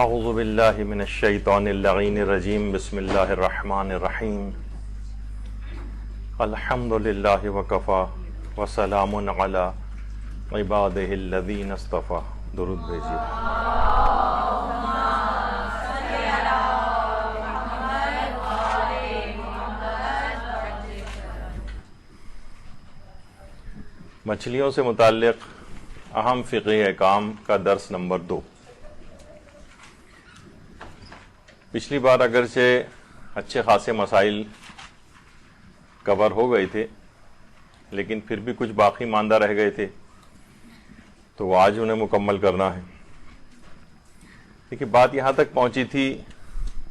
اعوذ باللہ من الشیطان اللعین الرجیم بسم اللہ الرحمن الرحیم الحمد للہ وکفا وسلام علی عبادہ الذین اصطفا. درود بھیجیے. مچھلیوں سے متعلق اہم فقہی احکام کا درس نمبر 2. پچھلی بار اگرچہ اچھے خاصے مسائل کور ہو گئے تھے لیکن پھر بھی کچھ باقی ماندہ رہ گئے تھے تو آج انہیں مکمل کرنا ہے. دیکھیے بات یہاں تک پہنچی تھی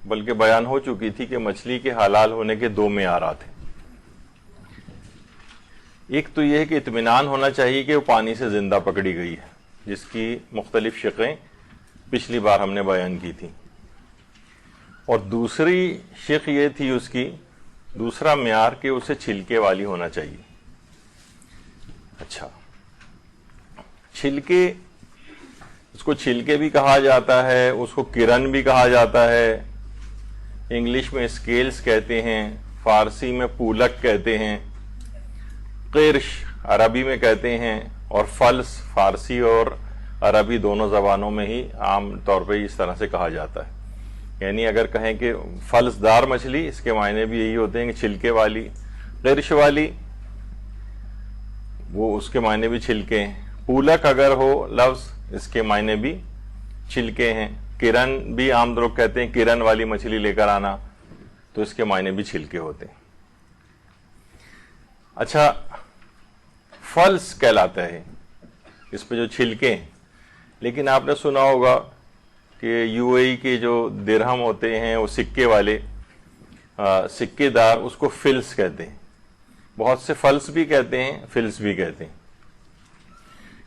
بلکہ بیان ہو چکی تھی کہ مچھلی کے حلال ہونے کے 2 معیارات ہیں. ایک تو یہ ہے کہ اطمینان ہونا چاہیے کہ وہ پانی سے زندہ پکڑی گئی ہے، جس کی مختلف شقیں پچھلی بار ہم نے بیان کی تھی. اور دوسری شق یہ تھی اس کی دوسرا معیار کہ اسے چھلکے والی ہونا چاہیے. اچھا، چھلکے، اس کو چھلکے بھی کہا جاتا ہے، اس کو کرن بھی کہا جاتا ہے. انگلش میں اسکیلز کہتے ہیں، فارسی میں پولک کہتے ہیں، قرش عربی میں کہتے ہیں، اور فلس فارسی اور عربی دونوں زبانوں میں ہی عام طور پہ اس طرح سے کہا جاتا ہے. یعنی اگر کہیں کہ فلس دار مچھلی، اس کے معنی بھی یہی ہوتے ہیں کہ چھلکے والی. قرش والی، وہ اس کے معنی بھی چھلکے ہیں. پولک اگر ہو لفظ، اس کے معنی بھی چھلکے ہیں. کرن بھی عام لوگ کہتے ہیں کرن والی مچھلی لے کر آنا، تو اس کے معنی بھی چھلکے ہوتے ہیں. اچھا، فلس کہلاتا ہے اس پہ جو چھلکے ہیں. لیکن آپ نے سنا ہوگا کہ یو اے ای کے جو درہم ہوتے ہیں وہ سکے والے، سکے دار، اس کو فلس کہتے ہیں. بہت سے فلس بھی کہتے ہیں، فلس بھی کہتے ہیں.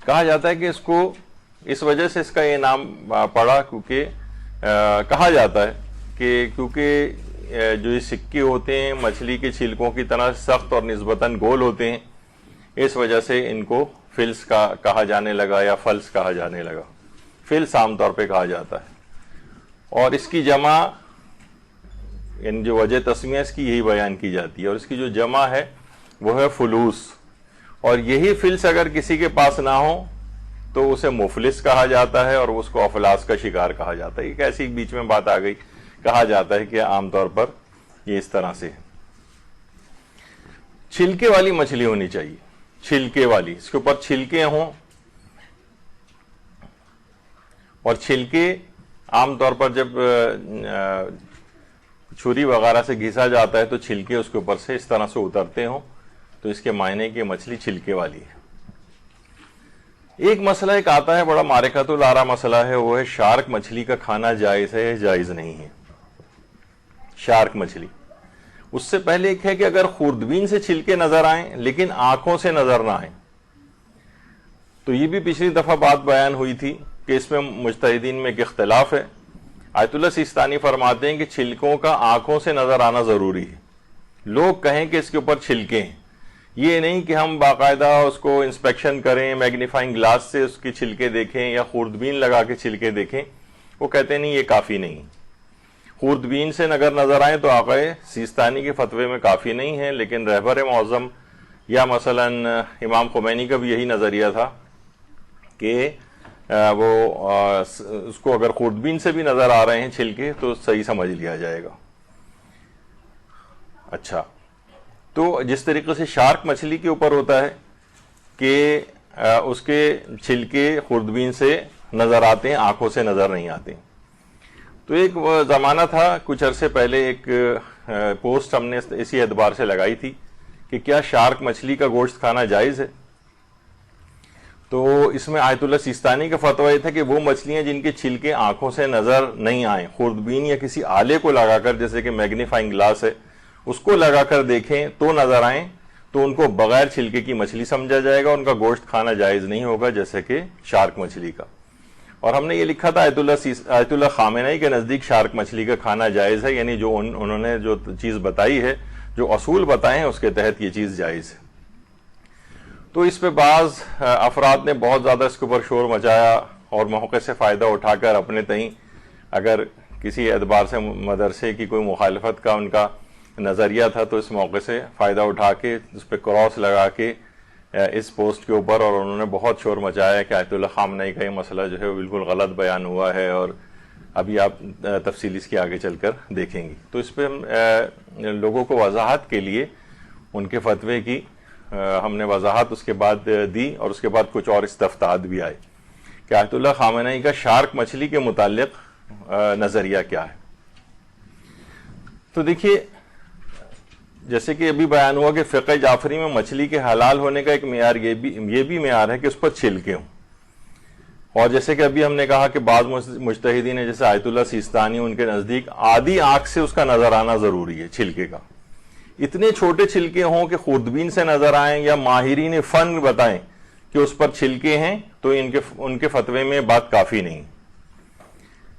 کہا جاتا ہے کہ اس کو اس وجہ سے اس کا یہ نام پڑا کیونکہ کہا جاتا ہے کہ کیونکہ جو یہ سکے ہوتے ہیں مچھلی کے چھلکوں کی طرح سخت اور نسبتاً گول ہوتے ہیں، اس وجہ سے ان کو فلس کا کہا جانے لگا یا فلس کہا جانے لگا. فلس عام طور پہ کہا جاتا ہے. اور اس کی جمع، یعنی جو وجہ تسمیہ اس کی یہی بیان کی جاتی ہے، اور اس کی جو جمع ہے وہ ہے فلوس. اور یہی فلس اگر کسی کے پاس نہ ہو تو اسے مفلس کہا جاتا ہے اور اس کو افلاس کا شکار کہا جاتا ہے. ایک ایسی بیچ میں بات آ گئی، کہا جاتا ہے کہ عام طور پر یہ اس طرح سے ہے. چھلکے والی مچھلی ہونی چاہیے، چھلکے والی، اس کے اوپر چھلکے ہوں. اور چھلکے عام طور پر جب چھری وغیرہ سے گھسا جاتا ہے تو چھلکے اس کے اوپر سے اس طرح سے اترتے ہوں، تو اس کے معنی کہ مچھلی چھلکے والی ہے. ایک مسئلہ ایک آتا ہے، بڑا معرکۃ الآراء مسئلہ ہے، وہ ہے شارک مچھلی کا کھانا جائز ہے جائز نہیں ہے. شارک مچھلی، اس سے پہلے ایک ہے کہ اگر خوردبین سے چھلکے نظر آئیں لیکن آنکھوں سے نظر نہ آئیں، تو یہ بھی پچھلی دفعہ بات بیان ہوئی تھی کہ اس میں مجتہدین میں ایک اختلاف ہے. آیت اللہ سیستانی فرماتے ہیں کہ چھلکوں کا آنکھوں سے نظر آنا ضروری ہے. لوگ کہیں کہ اس کے اوپر چھلکے ہیں، یہ نہیں کہ ہم باقاعدہ اس کو انسپیکشن کریں، میگنیفائنگ گلاس سے اس کی چھلکے دیکھیں یا خوردبین لگا کے چھلکے دیکھیں. وہ کہتے ہیں نہیں، یہ کافی نہیں. خوردبین سے اگر نظر آئیں تو آقا سیستانی کے فتوے میں کافی نہیں ہے، لیکن رہبر معظم یا مثلا امام خمینی کا بھی یہی نظریہ تھا کہ وہ اس کو اگر خوردبین سے بھی نظر آ رہے ہیں چھلکے تو صحیح سمجھ لیا جائے گا. اچھا، تو جس طریقے سے شارک مچھلی کے اوپر ہوتا ہے کہ اس کے چھلکے خوردبین سے نظر آتے ہیں، آنکھوں سے نظر نہیں آتے. تو ایک زمانہ تھا کچھ عرصے پہلے، ایک پوسٹ ہم نے اسی اعتبار سے لگائی تھی کہ کیا شارک مچھلی کا گوشت کھانا جائز ہے. تو اس میں آیت اللہ سیستانی کا فتویٰ یہ تھا کہ وہ مچھلیاں جن کے چھلکے آنکھوں سے نظر نہیں آئیں، خوردبین یا کسی آلے کو لگا کر، جیسے کہ میگنیفائنگ گلاس ہے، اس کو لگا کر دیکھیں تو نظر آئیں، تو ان کو بغیر چھلکے کی مچھلی سمجھا جائے گا، ان کا گوشت کھانا جائز نہیں ہوگا جیسے کہ شارک مچھلی کا. اور ہم نے یہ لکھا تھا آیت اللہ خامنئی کے نزدیک شارک مچھلی کا کھانا جائز ہے، یعنی جو انہوں نے جو چیز بتائی ہے، جو اصول بتائے ہیں، اس کے تحت یہ چیز جائز ہے. تو اس پہ بعض افراد نے بہت زیادہ اس کے اوپر شور مچایا اور موقع سے فائدہ اٹھا کر اپنے تئیں اگر کسی اعتبار سے مدرسے کی کوئی مخالفت کا ان کا نظریہ تھا تو اس موقع سے فائدہ اٹھا کے اس پہ کراس لگا کے اس پوسٹ کے اوپر، اور انہوں نے بہت شور مچایا کہ آیت اللہ خامنئی کا یہ مسئلہ جو ہے وہ بالکل غلط بیان ہوا ہے، اور ابھی آپ تفصیل اس کی آگے چل کر دیکھیں گی۔ تو اس پہ لوگوں کو وضاحت کے لیے ان کے فتوے کی ہم نے وضاحت اس کے بعد دی، اور اس کے بعد کچھ اور استفتاءات بھی آئے کہ آیت اللہ خامنئی کا شارک مچھلی کے متعلق نظریہ کیا ہے۔ تو دیکھیے، جیسے کہ ابھی بیان ہوا کہ فقہ جعفری میں مچھلی کے حلال ہونے کا ایک معیار یہ بھی معیار ہے کہ اس پر چھلکے ہوں، اور جیسے کہ ابھی ہم نے کہا کہ بعض مجتہدین ہیں جیسے آیت اللہ سیستانی، ان کے نزدیک آدھی آنکھ سے اس کا نظر آنا ضروری ہے چھلکے کا، اتنے چھوٹے چھلکے ہوں کہ خوردبین سے نظر آئیں، یا ماہرین فن بتائیں کہ اس پر چھلکے ہیں، تو ان کے فتوے میں بات کافی نہیں۔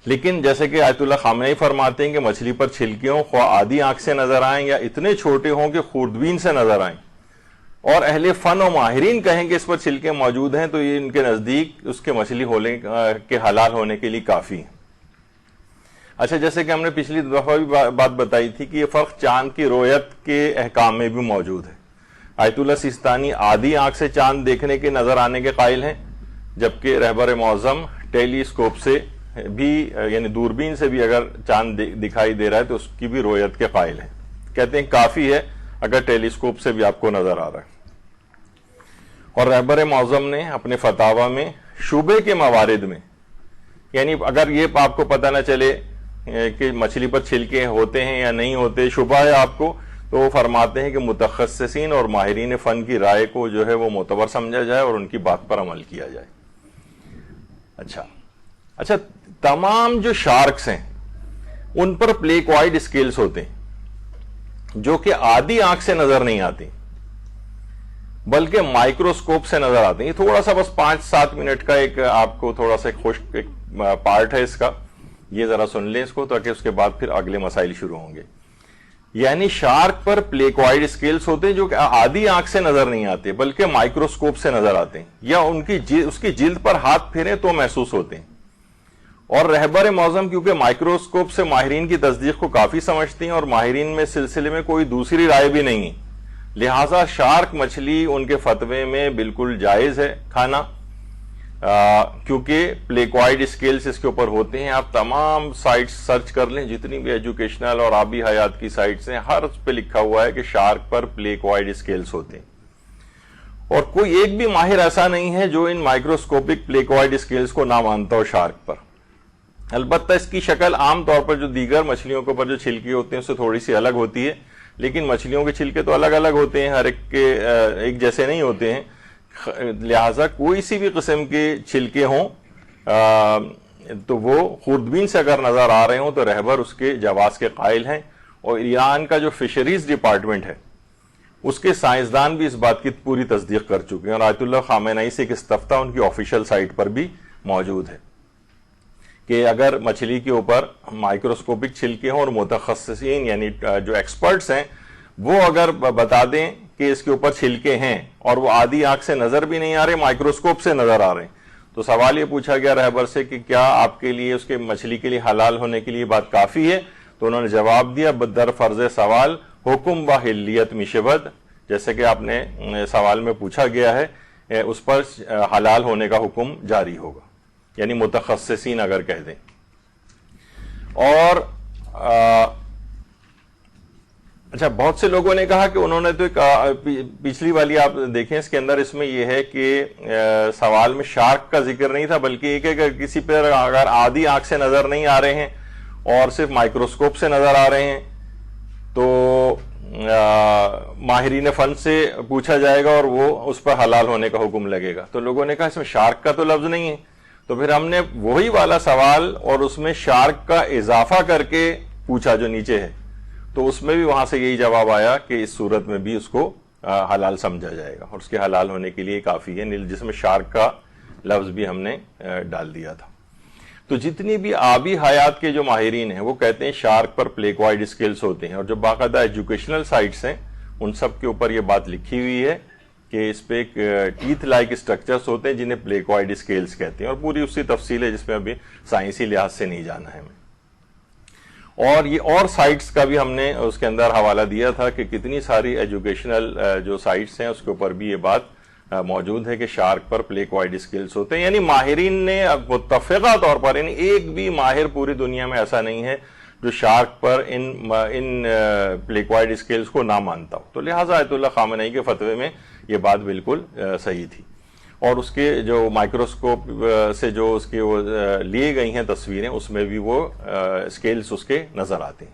لیکن جیسے کہ آیت اللہ خامنئی فرماتے ہیں کہ مچھلی پر چھلکے ہوں، خواہ آدھی آنکھ سے نظر آئیں یا اتنے چھوٹے ہوں کہ خوردبین سے نظر آئیں، اور اہل فن و ماہرین کہیں کہ اس پر چھلکے موجود ہیں، تو یہ ان کے نزدیک اس کے مچھلی ہونے کے حلال ہونے کے لیے کافی ہیں۔ اچھا، جیسے کہ ہم نے پچھلی دفعہ بھی بات بتائی تھی کہ یہ فرق چاند کی رویت کے احکام میں بھی موجود ہے۔ آیت اللہ سیستانی آدھی آنکھ سے چاند دیکھنے کے نظر آنے کے قائل ہیں، جبکہ رہبر معظم ٹیلی اسکوپ سے بھی، یعنی دوربین سے بھی اگر چاند دکھائی دے رہا ہے تو اس کی بھی رویت کے قائل ہیں، کہتے ہیں کافی ہے اگر ٹیلی اسکوپ سے بھی آپ کو نظر آ رہا ہے۔ اور رہبر معظم نے اپنے فتاوی میں شبہ کے موارد میں، یعنی اگر یہ آپ کو پتہ نہ چلے کہ مچھلی پر چھلکے ہوتے ہیں یا نہیں ہوتے، شبہ ہے آپ کو، تو وہ فرماتے ہیں کہ متخصصین اور ماہرین فن کی رائے کو جو ہے وہ معتبر سمجھا جائے اور ان کی بات پر عمل کیا جائے۔ اچھا، تمام جو شارکس ہیں ان پر پلیکوائڈ اسکیلز ہوتے ہیں جو کہ آدھی آنکھ سے نظر نہیں آتی بلکہ مائکروسکوپ سے نظر آتے ہیں۔ یہ تھوڑا سا بس 5-7 منٹ کا ایک آپ کو تھوڑا سا خشک پارٹ ہے اس کا، یہ ذرا سن لیں اس کو تاکہ اس کے بعد پھر اگلے مسائل شروع ہوں گے۔ یعنی شارک پر پلیکوائڈ اسکیلز ہوتے ہیں جو کہ آدھی آنکھ سے نظر نہیں آتے بلکہ مائکروسکوپ سے نظر آتے ہیں، یا اس کی جلد پر ہاتھ پھیریں تو محسوس ہوتے ہیں۔ اور رہبر معظم کیونکہ مائکروسکوپ سے ماہرین کی تصدیق کو کافی سمجھتی ہیں اور ماہرین میں سلسلے میں کوئی دوسری رائے بھی نہیں ہے، لہٰذا شارک مچھلی ان کے فتوے میں بالکل جائز ہے کھانا، کیونکہ پلیکوائڈ اسکیلز اس کے اوپر ہوتے ہیں۔ آپ تمام سائٹس سرچ کر لیں، جتنی بھی ایجوکیشنل اور آبی حیات کی سائٹس ہیں، ہر اس پہ لکھا ہوا ہے کہ شارک پر پلیکوائڈ اسکیلز ہوتے ہیں، اور کوئی ایک بھی ماہر ایسا نہیں ہے جو ان مائکروسکوپک پلیکوائڈ اسکیلز کو نہ مانتا ہو شارک پر۔ البتہ اس کی شکل عام طور پر جو دیگر مچھلیوں کے اوپر جو چھلکے ہوتے ہیں اس سے تھوڑی سی الگ ہوتی ہے، لیکن مچھلیوں کے چھلکے تو الگ الگ ہوتے ہیں، ہر ایک کے ایک جیسے نہیں ہوتے ہیں، لہٰذا کوئی سی بھی قسم کے چھلکے ہوں تو وہ خوردبین سے اگر نظر آ رہے ہوں تو رہبر اس کے جواز کے قائل ہیں، اور ایران کا جو فشریز ڈپارٹمنٹ ہے اس کے سائنسدان بھی اس بات کی پوری تصدیق کر چکے ہیں، اور آیت اللہ خامنئی سے ایک استفتاء ان کی آفیشیل سائٹ پر بھی موجود ہے کہ اگر مچھلی کے اوپر مائکروسکوپک چھلکے ہوں اور متخصصین یعنی جو ایکسپرٹس ہیں وہ اگر بتا دیں کہ اس کے اوپر چھلکے ہیں اور وہ آدھی آنکھ سے نظر بھی نہیں آ رہے، مائکروسکوپ سے نظر آ رہے ہیں، تو سوال یہ پوچھا گیا رہبر سے کہ کیا آپ کے لیے اس کے مچھلی کے لیے حلال ہونے کے لیے بات کافی ہے؟ تو انہوں نے جواب دیا، در فرض سوال حکم با حلیت میشود، جیسے کہ آپ نے سوال میں پوچھا گیا ہے اس پر حلال ہونے کا حکم جاری ہوگا، یعنی متخصصین اگر کہہ دیں۔ اور اچھا، بہت سے لوگوں نے کہا کہ انہوں نے تو پچھلی والی آپ دیکھیں، اس کے اندر اس میں یہ ہے کہ سوال میں شارک کا ذکر نہیں تھا بلکہ ایک ہے کہ کسی پر اگر آدھی آنکھ سے نظر نہیں آ رہے ہیں اور صرف مائکروسکوپ سے نظر آ رہے ہیں تو ماہرین فن سے پوچھا جائے گا اور وہ اس پر حلال ہونے کا حکم لگے گا۔ تو لوگوں نے کہا اس میں شارک کا تو لفظ نہیں ہے، تو پھر ہم نے وہی والا سوال اور اس میں شارک کا اضافہ کر کے پوچھا جو نیچے ہے، تو اس میں بھی وہاں سے یہی جواب آیا کہ اس صورت میں بھی اس کو حلال سمجھا جائے گا اور اس کے حلال ہونے کے لیے کافی ہے، جس میں شارک کا لفظ بھی ہم نے ڈال دیا تھا۔ تو جتنی بھی آبی حیات کے جو ماہرین ہیں وہ کہتے ہیں شارک پر پلیکوائڈ اسکیلز ہوتے ہیں، اور جو باقاعدہ ایجوکیشنل سائٹس ہیں ان سب کے اوپر یہ بات لکھی ہوئی ہے کہ اس پہ ٹیتھ لائک اسٹرکچرز ہوتے ہیں جنہیں پلیکوائڈ اسکیلز کہتے ہیں، اور پوری اسی تفصیل ہے جس میں ابھی سائنسی لحاظ سے نہیں جانا ہے ہمیں۔ اور یہ اور سائٹس کا بھی ہم نے اس کے اندر حوالہ دیا تھا کہ کتنی ساری ایجوکیشنل جو سائٹس ہیں اس کے اوپر بھی یہ بات موجود ہے کہ شارک پر پلیکوائڈ اسکیلز ہوتے ہیں، یعنی ماہرین نے متفقہ طور پر، یعنی ایک بھی ماہر پوری دنیا میں ایسا نہیں ہے جو شارک پر ان پلیکوائڈ اسکیلز کو نہ مانتا ہو۔ تو لہٰذا آیت اللہ خامنئی کے فتوے میں یہ بات بالکل صحیح تھی، اور اس کے جو مائکروسکوپ سے جو اس کی وہ لیے گئی ہیں تصویریں، اس میں بھی وہ اسکیلز اس کے نظر آتے ہیں۔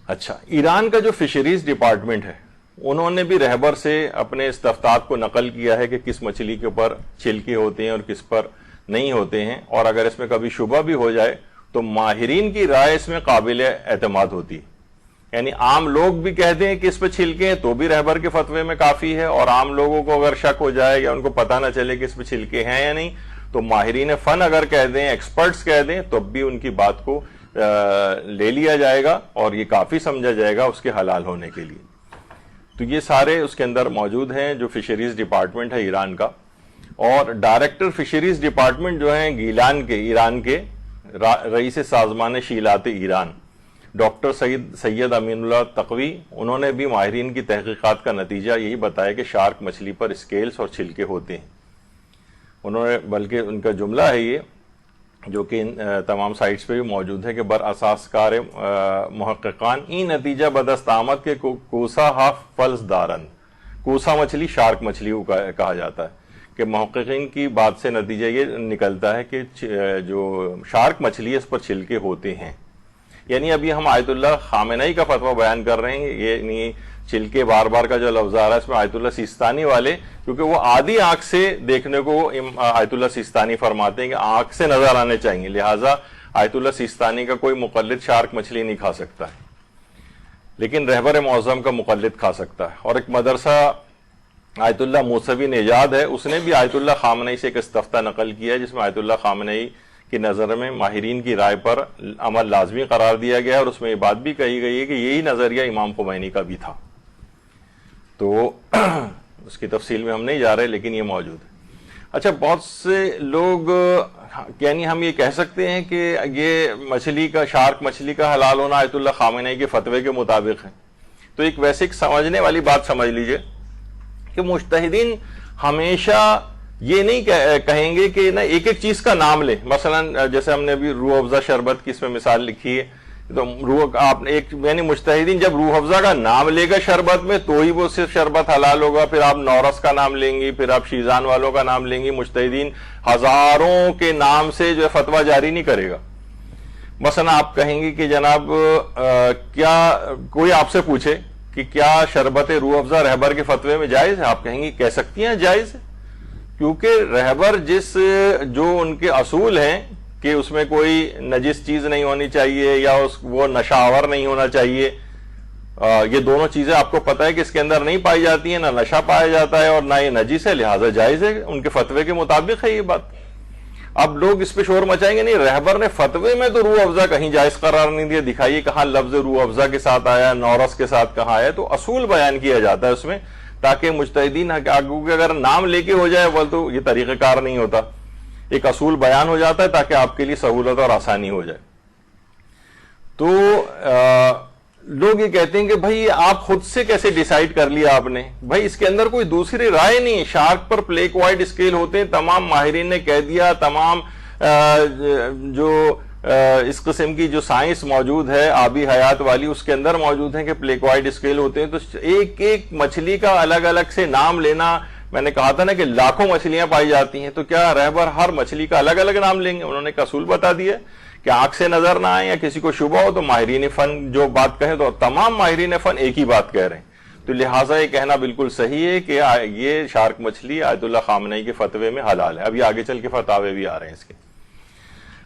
اچھا، ایران کا جو فشریز ڈپارٹمنٹ ہے انہوں نے بھی رہبر سے اپنے استفتاء کو نقل کیا ہے کہ کس مچھلی کے اوپر چھلکے ہوتے ہیں اور کس پر نہیں ہوتے ہیں، اور اگر اس میں کبھی شبہ بھی ہو جائے تو ماہرین کی رائے اس میں قابل اعتماد ہوتی ہے۔ یعنی عام لوگ بھی کہتے ہیں کہ اس پہ چھلکے ہیں تو بھی رہبر کے فتوے میں کافی ہے، اور عام لوگوں کو اگر شک ہو جائے یا ان کو پتہ نہ چلے کہ اس پہ چھلکے ہیں یا نہیں تو ماہرین فن اگر کہہ دیں، ایکسپرٹس کہہ دیں، تب بھی ان کی بات کو لے لیا جائے گا اور یہ کافی سمجھا جائے گا اس کے حلال ہونے کے لیے۔ تو یہ سارے اس کے اندر موجود ہیں جو فشریز ڈپارٹمنٹ ہے ایران کا، اور ڈائریکٹر فشریز ڈپارٹمنٹ جو ہیں گیلان کے، ایران کے رئیس سازمان شیلات ایران ڈاکٹر سید امین اللہ تقوی، انہوں نے بھی ماہرین کی تحقیقات کا نتیجہ یہی بتایا کہ شارک مچھلی پر اسکیلز اور چھلکے ہوتے ہیں۔ انہوں نے بلکہ ان کا جملہ ہے یہ جو کہ تمام سائٹس پہ بھی موجود ہے کہ بر اساس کار محققان این نتیجہ بدست آمد کے کوسا ہاف فلس دارن، کوسا مچھلی شارک مچھلی کہا جاتا ہے، کہ محققین کی بات سے نتیجہ یہ نکلتا ہے کہ جو شارک مچھلی ہے اس پر چھلکے ہوتے ہیں۔ یعنی ابھی ہم آیت اللہ خامنئی کا فتویٰ بیان کر رہے ہیں، یہ چھلکے بار بار کا جو لفظ آ رہا ہے اس میں آیت اللہ سیستانی والے، کیونکہ وہ آدھی آنکھ سے دیکھنے کو آیت اللہ سیستانی فرماتے ہیں کہ آنکھ سے نظر آنے چاہیے، لہٰذا آیت اللہ سیستانی کا کوئی مقلد شارک مچھلی نہیں کھا سکتا ہے، لیکن رہبر معظم کا مقلد کھا سکتا ہے۔ اور ایک مدرسہ آیت اللہ موسوی نژاد ہے، اس نے بھی آیت اللہ خامنئی سے ایک استفتاء نقل کیا ہے جس میں آیت اللہ خامنئی کی نظر میں ماہرین کی رائے پر عمل لازمی قرار دیا گیا ہے، اور اس میں یہ بات بھی کہی گئی ہے کہ یہی نظریہ امام خمینی کا بھی تھا۔ تو اس کی تفصیل میں ہم نہیں جا رہے، لیکن یہ موجود ہے۔ اچھا، بہت سے لوگ یعنی ہم یہ کہہ سکتے ہیں کہ یہ مچھلی کا، شارک مچھلی کا حلال ہونا آیت اللہ خامنئی کے فتوے کے مطابق ہے، تو ایک ویسے سمجھنے والی بات سمجھ لیجئے کہ مجتہدین ہمیشہ یہ نہیں کہیں گے کہ نہ ایک ایک چیز کا نام لیں۔ مثلا جیسے ہم نے ابھی روح افزا شربت کی اس میں مثال لکھی ہے، تو آپ نے ایک یعنی مجتہدین جب روح افزا کا نام لے گا شربت میں تو ہی وہ صرف شربت حلال ہوگا، پھر آپ نورس کا نام لیں گی، پھر آپ شیزان والوں کا نام لیں گی۔ مجتہدین ہزاروں کے نام سے جو ہے فتویٰ جاری نہیں کرے گا۔ مثلا آپ کہیں گے کہ جناب کیا کوئی آپ سے پوچھے کہ کیا شربت روح افزا رہبر کے فتوے میں جائز ہے، آپ کہیں گے کہہ سکتی ہیں جائز ہے، کیونکہ رہبر جو ان کے اصول ہیں کہ اس میں کوئی نجس چیز نہیں ہونی چاہیے یا وہ نشہ آور نہیں ہونا چاہیے، یہ دونوں چیزیں آپ کو پتہ ہے کہ اس کے اندر نہیں پائی جاتی ہیں، نہ نشہ پایا جاتا ہے اور نہ یہ نجس ہے، لہٰذا جائز ہے، ان کے فتوے کے مطابق ہے یہ بات۔ اب لوگ اس پہ شور مچائیں گے نہیں، رہبر نے فتوے میں تو روح افزا کہیں جائز قرار نہیں دیا، دکھائیے کہاں لفظ روح افزا کے ساتھ آیا، نورس کے ساتھ کہاں آیا، تو اصول بیان کیا جاتا ہے اس میں، تاکہ مجتہدین اگر نام لے کے ہو جائے وہ تو یہ طریقہ کار نہیں ہوتا، ایک اصول بیان ہو جاتا ہے تاکہ آپ کے لیے سہولت اور آسانی ہو جائے۔ تو لوگ یہ کہتے ہیں کہ بھائی آپ خود سے کیسے ڈیسائیڈ کر لیا آپ نے، بھائی اس کے اندر کوئی دوسری رائے نہیں، شارک پر پلیکوائڈ اسکیل ہوتے ہیں، تمام ماہرین نے کہہ دیا، تمام جو اس قسم کی جو سائنس موجود ہے آبی حیات والی اس کے اندر موجود ہیں کہ پلیکوائڈ اسکیل ہوتے ہیں، تو ایک ایک مچھلی کا الگ الگ سے نام لینا، میں نے کہا تھا نا کہ لاکھوں مچھلیاں پائی جاتی ہیں، تو کیا رہبر ہر مچھلی کا الگ الگ نام لیں گے؟ انہوں نے ایک اصول بتا دیا کہ آنکھ سے نظر نہ آئے یا کسی کو شبہ ہو تو ماہرین فن جو بات کہیں تو تمام ماہرین فن ایک ہی بات کہہ رہے ہیں، تو لہٰذا یہ کہنا بالکل صحیح ہے کہ یہ شارک مچھلی آیت اللہ خامنئی کے فتوے میں حلال ہے۔ ابھی آگے چل کے فتاوے بھی آ رہے ہیں اس کے۔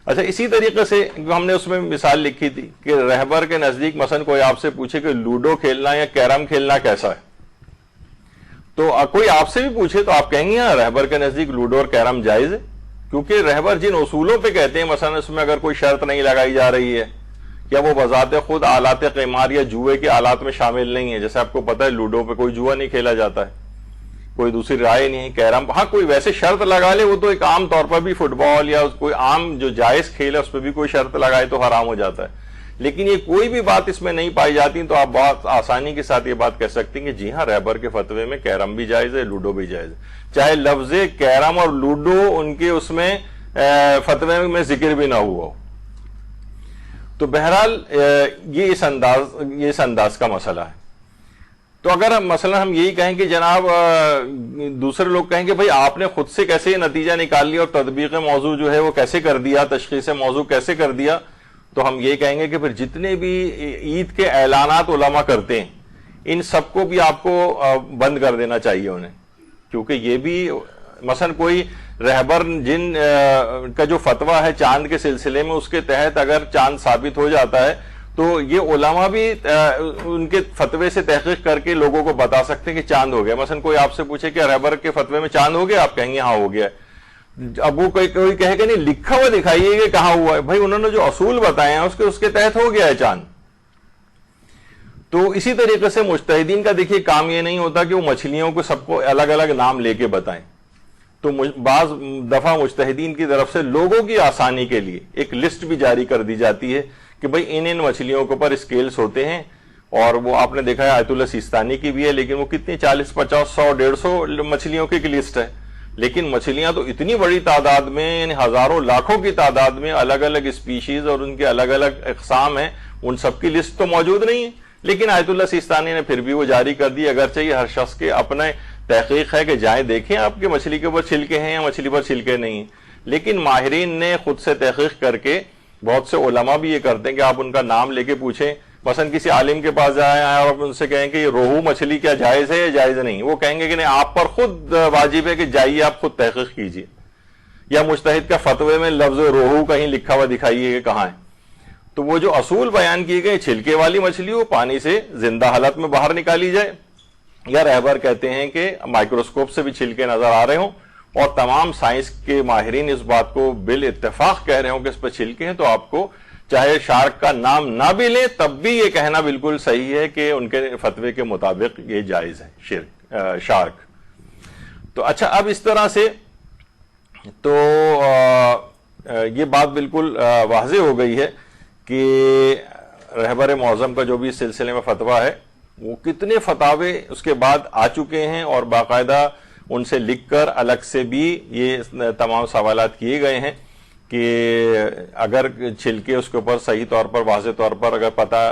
اچھا، اسی طریقے سے ہم نے اس میں مثال لکھی تھی کہ رہبر کے نزدیک مثلا کوئی آپ سے پوچھے کہ لوڈو کھیلنا یا کیرم کھیلنا کیسا ہے، تو کوئی آپ سے بھی پوچھے تو آپ کہیں گے ہاں رہبر کے نزدیک لوڈو اور کیرم جائز ہے، کیونکہ رہبر جن اصولوں پہ کہتے ہیں، مثلا اس میں اگر کوئی شرط نہیں لگائی جا رہی ہے یا وہ بذات خود آلات قمار یا جوئے کے آلات میں شامل نہیں ہے. جیسے آپ کو پتا ہے لوڈو پہ کوئی جوا نہیں کھیلا جاتا ہے, کوئی دوسری رائے نہیں ہے. کیرم ہاں کوئی ویسے شرط لگا لے, وہ تو ایک عام طور پر بھی فٹ بال یا کوئی عام جو جائز کھیل ہے اس پہ بھی کوئی شرط لگائے تو حرام ہو جاتا ہے. لیکن یہ کوئی بھی بات اس میں نہیں پائی جاتی تو آپ بہت آسانی کے ساتھ یہ بات کہہ سکتے ہیں کہ جی ہاں رہبر کے فتوے میں کیرم بھی جائز ہے, لوڈو بھی جائز ہے, چاہے لفظ کیرم اور لوڈو ان کے اس میں فتوے میں ذکر بھی نہ ہوا ہو. تو بہرحال یہ اس انداز کا مسئلہ ہے. تو اگر مثلا ہم یہی کہیں کہ جناب دوسرے لوگ کہیں کہ بھئی آپ نے خود سے کیسے یہ نتیجہ نکال لیا اور تطبیق موضوع جو ہے وہ کیسے کر دیا, تشخیص موضوع کیسے کر دیا, تو ہم یہ کہیں گے کہ پھر جتنے بھی عید کے اعلانات علماء کرتے ہیں ان سب کو بھی آپ کو بند کر دینا چاہیے انہیں, کیونکہ یہ بھی مثلا کوئی رہبر جن کا جو فتویٰ ہے چاند کے سلسلے میں اس کے تحت اگر چاند ثابت ہو جاتا ہے تو یہ علماء بھی ان کے فتوے سے تحقیق کر کے لوگوں کو بتا سکتے ہیں کہ چاند ہو گیا. مثلا کوئی آپ سے پوچھے کہ رہبر کے فتوے میں چاند ہو گیا, آپ کہیں گے ہاں ہو گیا. اب وہ کوئی کہے کہ نہیں لکھا ہوا دکھائیے کہ کہاں ہوا ہے. بھائی انہوں نے جو اصول بتائے ہیں اس کے تحت ہو گیا ہے چاند. تو اسی طریقے سے مجتہدین کا دیکھیے کام یہ نہیں ہوتا کہ وہ مچھلیوں کو سب کو الگ الگ نام لے کے بتائیں. تو بعض دفعہ مجتہدین کی طرف سے لوگوں کی آسانی کے لیے ایک لسٹ بھی جاری کر دی جاتی ہے کہ بھئی ان مچھلیوں کے اوپر اسکیلز ہوتے ہیں, اور وہ آپ نے دیکھا ہے آیت اللہ سیستانی کی بھی ہے, لیکن وہ کتنی 40, 50, 100, 150 مچھلیوں کی ایک لسٹ ہے. لیکن مچھلیاں تو اتنی بڑی تعداد میں, یعنی ہزاروں لاکھوں کی تعداد میں الگ الگ اسپیشیز اور ان کے الگ الگ اقسام ہیں, ان سب کی لسٹ تو موجود نہیں ہے. لیکن آیت اللہ سیستانی نے پھر بھی وہ جاری کر دی, اگرچہ یہ ہر شخص کے اپنے تحقیق ہے کہ جائیں دیکھیں آپ کے مچھلی کے اوپر چھلکے ہیں یا مچھلی پر چھلکے نہیں ہیں. لیکن ماہرین نے خود سے تحقیق کر کے, بہت سے علماء بھی یہ کرتے ہیں کہ آپ ان کا نام لے کے پوچھیں, مثلا کسی عالم کے پاس جائیں اور آپ ان سے کہیں کہ یہ روہو مچھلی کیا جائز ہے یا جائز نہیں, وہ کہیں گے کہ نہیں آپ پر خود واجب ہے کہ جائیے آپ خود تحقیق کیجیے, یا مجتہد کا فتوے میں لفظ روہو کہیں لکھا ہوا دکھائیے کہ کہاں ہے. تو وہ جو اصول بیان کیے گئے چھلکے والی مچھلی وہ پانی سے زندہ حالت میں باہر نکالی جائے, یا رہبر کہتے ہیں کہ مائکروسکوپ سے بھی چھلکے نظر آ رہے ہوں اور تمام سائنس کے ماہرین اس بات کو بال اتفاق کہہ رہے ہوں کہ اس پہ چھلکے ہیں, تو آپ کو چاہے شارک کا نام نہ بھی لیں تب بھی یہ کہنا بالکل صحیح ہے کہ ان کے فتوے کے مطابق یہ جائز ہے شارک. تو اچھا, اب اس طرح سے تو یہ بات بالکل واضح ہو گئی ہے کہ رہبر معظم کا جو بھی اس سلسلے میں فتویٰ ہے وہ کتنے فتاوے اس کے بعد آ چکے ہیں, اور باقاعدہ ان سے لکھ کر الگ سے بھی یہ تمام سوالات کیے گئے ہیں کہ اگر چھلکے اس کے اوپر صحیح طور پر واضح طور پر اگر پتہ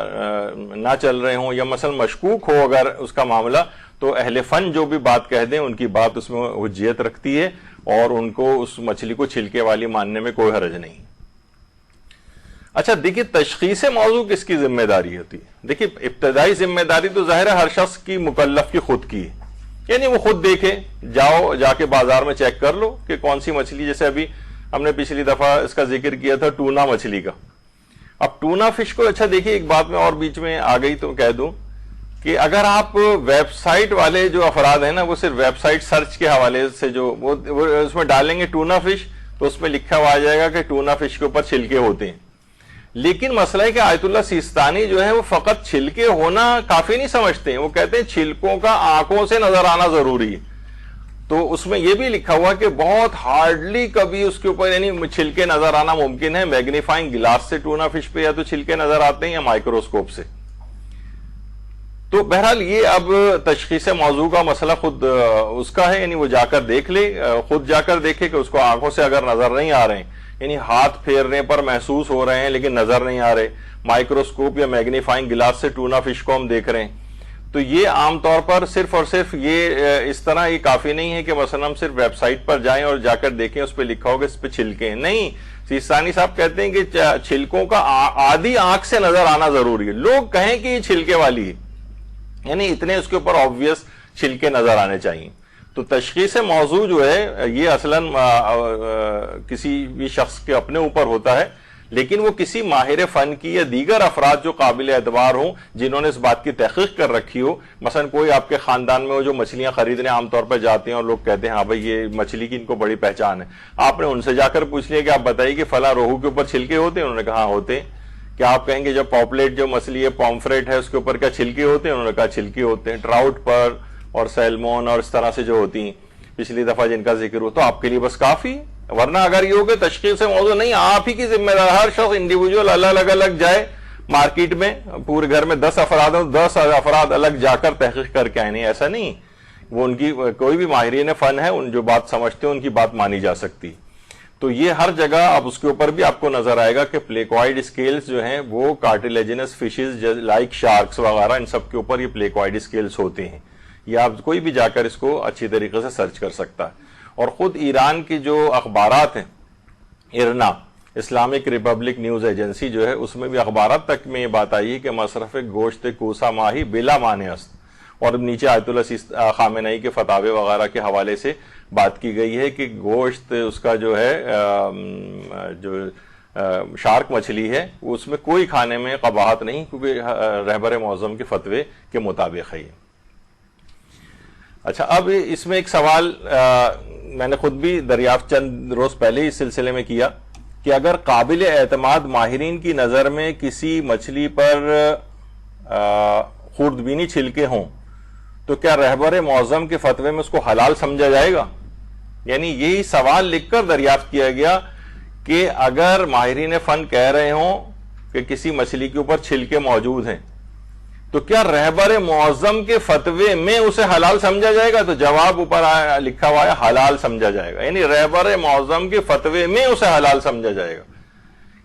نہ چل رہے ہوں یا مثلا مشکوک ہو اگر اس کا معاملہ, تو اہل فن جو بھی بات کہہ دیں ان کی بات اس میں حجیت رکھتی ہے اور ان کو اس مچھلی کو چھلکے والی ماننے میں کوئی حرج نہیں. اچھا دیکھیے, تشخیص موضوع کس کی ذمہ داری ہوتی ہے؟ دیکھیے ابتدائی ذمہ داری تو ظاہر ہے ہر شخص کی مکلف کی خود کی ہے, یعنی وہ خود دیکھے, جا کے بازار میں چیک کر لو کہ کون سی مچھلی, جیسے ابھی ہم نے پچھلی دفعہ اس کا ذکر کیا تھا ٹونا مچھلی کا. اب ٹونا فش کو, اچھا دیکھیے ایک بات میں اور بیچ میں آ گئی تو کہہ دوں کہ اگر آپ ویب سائٹ والے جو افراد ہیں نا وہ صرف ویب سائٹ سرچ کے حوالے سے جو وہ اس میں ڈالیں گے ٹونا فش, تو اس میں لکھا ہوا آ جائے گا کہ ٹونا فش کے اوپر چھلکے ہوتے ہیں. لیکن مسئلہ ہے کہ آیت اللہ سیستانی جو ہے وہ فقط چھلکے ہونا کافی نہیں سمجھتے ہیں, وہ کہتے ہیں چھلکوں کا آنکھوں سے نظر آنا ضروری ہے. تو اس میں یہ بھی لکھا ہوا کہ بہت ہارڈلی کبھی اس کے اوپر یعنی چھلکے نظر آنا ممکن ہے. میگنیفائنگ گلاس سے ٹونا فش پہ یا تو چھلکے نظر آتے ہیں یا مائکروسکوپ سے. تو بہرحال یہ اب تشخیص موضوع کا مسئلہ خود اس کا ہے, یعنی وہ جا کر دیکھ لے, خود جا کر دیکھے کہ اس کو آنکھوں سے اگر نظر نہیں آ رہے ہیں, یعنی ہاتھ پھیرنے پر محسوس ہو رہے ہیں لیکن نظر نہیں آ رہے, مائکروسکوپ یا میگنیفائنگ گلاس سے ٹونا فش کو ہم دیکھ رہے ہیں, تو یہ عام طور پر صرف اور صرف یہ اس طرح یہ کافی نہیں ہے کہ مثلا ہم صرف ویب سائٹ پر جائیں اور جا کر دیکھیں اس پہ لکھا ہوگا اس پہ چھلکے ہیں. نہیں, سیستانی صاحب کہتے ہیں کہ چھلکوں کا آدھی آنکھ سے نظر آنا ضروری ہے. لوگ کہیں کہ یہ چھلکے والی ہے, یعنی اتنے اس کے اوپر آبویس چھلکے نظر آنے چاہیے. تو تشخیص موضوع جو ہے یہ اصلاً کسی بھی شخص کے اپنے اوپر ہوتا ہے, لیکن وہ کسی ماہر فن کی یا دیگر افراد جو قابل اعتبار ہوں جنہوں نے اس بات کی تحقیق کر رکھی ہو. مثلا کوئی آپ کے خاندان میں ہو جو مچھلیاں خریدنے عام طور پر جاتے ہیں اور لوگ کہتے ہیں ہاں بھائی یہ مچھلی کی ان کو بڑی پہچان ہے, آپ نے ان سے جا کر پوچھ لیا کہ آپ بتائیے کہ فلاں روہو کے اوپر چھلکے ہوتے ہیں, انہوں نے کہا ہوتے ہیں, کیا آپ کہیں گے جب پاپلیٹ جو مچھلی ہے پومفریٹ ہے اس کے اوپر کیا چھلکے ہوتے ہیں؟ انہوں نے کہا چھلکے ہوتے ہیں. ٹراؤٹ پر اور سیلمون اور اس طرح سے جو ہوتی ہیں پچھلی دفعہ جن کا ذکر ہو, تو آپ کے لیے بس کافی. ورنہ اگر یہ ہو کہ تشخیص موضوع نہیں, آپ ہی کی ذمہ دار, ہر شخص انڈیویجول الگ الگ جائے مارکیٹ میں, پورے گھر میں 10 افراد ہوں, 10 افراد الگ جا کر تحقیق کر کے آئے. نہیں, ایسا نہیں. وہ ان کی کوئی بھی ماہرین فن ہے, ان جو بات سمجھتے ہیں ان کی بات مانی جا سکتی. تو یہ ہر جگہ اب اس کے اوپر بھی آپ کو نظر آئے گا کہ پلیکوائڈ اسکیلز جو ہیں وہ کارٹیلیجنس فشز لائک شارکس وغیرہ ان سب کے اوپر یہ پلیکوائڈ اسکیلز ہوتے ہیں. یہ آپ کوئی بھی جا کر اس کو اچھی طریقے سے سرچ کر سکتا ہے. اور خود ایران کی جو اخبارات ہیں, ارنا اسلامک ریپبلک نیوز ایجنسی جو ہے, اس میں بھی اخبارات تک میں یہ بات آئی ہے کہ مصرف گوشت کوسا ماہی بلا مانع است. اور نیچے آیت اللہ خامنئی کے فتاوے وغیرہ کے حوالے سے بات کی گئی ہے کہ گوشت اس کا جو ہے جو شارک مچھلی ہے اس میں کوئی کھانے میں قباحت نہیں, کیونکہ رہبر معظم کے فتوے کے مطابق ہے یہ. اچھا, اب اس میں ایک سوال میں نے خود بھی دریافت چند روز پہلے اس سلسلے میں کیا کہ اگر قابل اعتماد ماہرین کی نظر میں کسی مچھلی پر خوردبینی چھلکے ہوں تو کیا رہبر معظم کے فتوے میں اس کو حلال سمجھا جائے گا؟ یعنی یہی سوال لکھ کر دریافت کیا گیا کہ اگر ماہرین فن کہہ رہے ہوں کہ کسی مچھلی کے اوپر چھلکے موجود ہیں تو کیا رہبر معظم کے فتوے میں اسے حلال سمجھا جائے گا؟ تو جواب اوپر لکھا ہوا ہے حلال سمجھا جائے گا. یعنی رہبر معظم کے فتوے میں اسے حلال سمجھا جائے گا.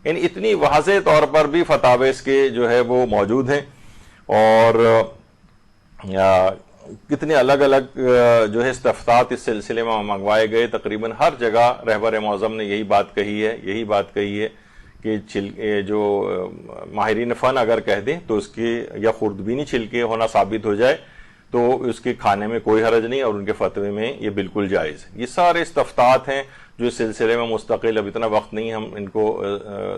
یعنی اتنی واضح طور پر بھی فتاوے اس کے جو ہے وہ موجود ہیں, اور کتنے الگ الگ جو ہے استفتاءات اس سلسلے میں منگوائے گئے. تقریباً ہر جگہ رہبر معظم نے یہی بات کہی ہے کہ جو ماہرین فن اگر کہہ دیں تو اس کے یا خوردبینی چھلکے ہونا ثابت ہو جائے تو اس کے کھانے میں کوئی حرج نہیں, اور ان کے فتوے میں یہ بالکل جائز ہے. یہ سارے استفتاءات ہیں جو اس سلسلے میں مستقل, اب اتنا وقت نہیں ہم ان کو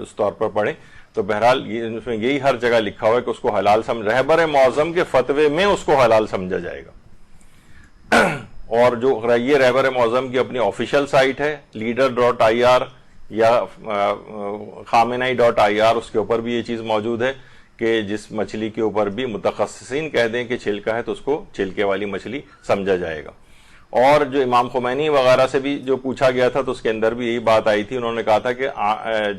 اس طور پر پڑھیں. تو بہرحال اس میں یہی ہر جگہ لکھا ہوا ہے کہ اس کو حلال رہبر معظم کے فتوے میں اس کو حلال سمجھا جائے گا. اور جو یہ رہبر معظم کی اپنی آفیشیل سائٹ ہے leader.ir یا khamenei.ir, اس کے اوپر بھی یہ چیز موجود ہے کہ جس مچھلی کے اوپر بھی متخصصین کہہ دیں کہ چھلکا ہے تو اس کو چھلکے والی مچھلی سمجھا جائے گا. اور جو امام خمینی وغیرہ سے بھی جو پوچھا گیا تھا تو اس کے اندر بھی یہی بات آئی تھی. انہوں نے کہا تھا کہ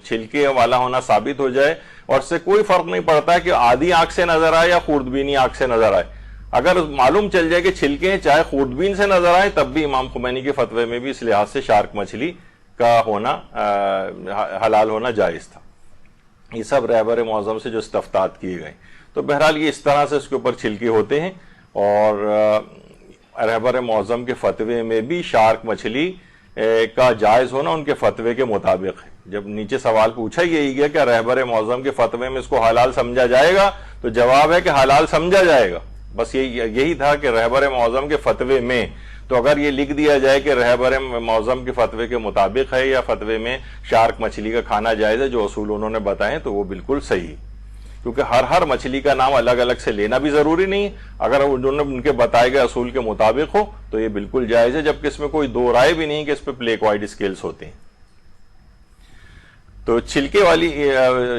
چھلکے والا ہونا ثابت ہو جائے اور اس سے کوئی فرق نہیں پڑتا کہ آدھی آنکھ سے نظر آئے یا خوردبینی آنکھ سے نظر آئے. اگر معلوم چل جائے کہ چھلکے ہیں چاہے خوردبین سے نظر آئے تب بھی امام خمینی کے فتوے میں بھی اس لحاظ سے شارک مچھلی کا ہونا حلال ہونا جائز تھا. یہ سب رہبر معظم سے جو استفتاءات کیے گئے. تو بہرحال یہ اس طرح سے اس کے اوپر چھلکے ہوتے ہیں, اور رہبر معظم کے فتوے میں بھی شارک مچھلی کا جائز ہونا ان کے فتوے کے مطابق ہے. جب نیچے سوال پوچھا یہی گیا کہ رہبر معظم کے فتوے میں اس کو حلال سمجھا جائے گا, تو جواب ہے کہ حلال سمجھا جائے گا. بس یہی تھا کہ رہبر معظم کے فتوے میں. تو اگر یہ لکھ دیا جائے کہ رہبر معظم کے فتوے کے مطابق ہے یا فتوے میں شارک مچھلی کا کھانا جائز ہے, جو اصول انہوں نے بتائے, تو وہ بالکل صحیح. کیونکہ ہر مچھلی کا نام الگ الگ سے لینا بھی ضروری نہیں. اگر انہوں نے ان کے بتائے گئے اصول کے مطابق ہو تو یہ بالکل جائز ہے, جبکہ اس میں کوئی دو رائے بھی نہیں کہ اس پہ پلیکوائڈ اسکیلز ہوتے ہیں. تو چھلکے والی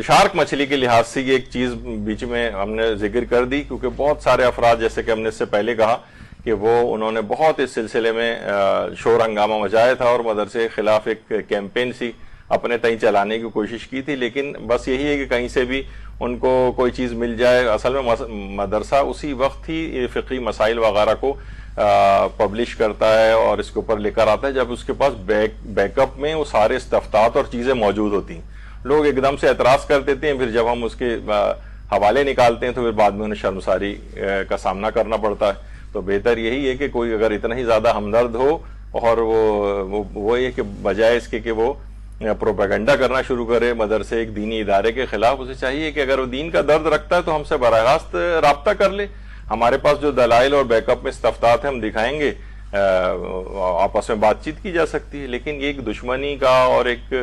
شارک مچھلی کے لحاظ سے یہ ایک چیز بیچ میں ہم نے ذکر کر دی, کیونکہ بہت سارے افراد, جیسے کہ ہم نے اس سے پہلے کہا کہ وہ انہوں نے بہت اس سلسلے میں شور ہنگامہ مچایا تھا اور مدرسے کے خلاف ایک کیمپین سی اپنے تئیں چلانے کی کوشش کی تھی. لیکن بس یہی ہے کہ کہیں سے بھی ان کو کوئی چیز مل جائے. اصل میں مدرسہ اسی وقت ہی فقہی مسائل وغیرہ کو پبلش کرتا ہے اور اس کے اوپر لے کر آتا ہے جب اس کے پاس بیک اپ میں وہ سارے استفتاءات اور چیزیں موجود ہوتی ہیں. لوگ ایک دم سے اعتراض کر دیتے ہیں, پھر جب ہم اس کے حوالے نکالتے ہیں تو پھر بعد میں انہیں شرمساری کا سامنا کرنا پڑتا ہے. تو بہتر یہی ہے کہ کوئی اگر اتنا ہی زیادہ ہمدرد ہو اور وہ یہ کہ بجائے اس کے کہ وہ پروپیگنڈا کرنا شروع کرے مدرسے ایک دینی ادارے کے خلاف, اسے چاہیے کہ اگر وہ دین کا درد رکھتا ہے تو ہم سے براہ راست رابطہ کر لے. ہمارے پاس جو دلائل اور بیک اپ میں استفتاءات ہیں ہم دکھائیں گے, آپس میں بات چیت کی جا سکتی ہے. لیکن یہ ایک دشمنی کا اور ایک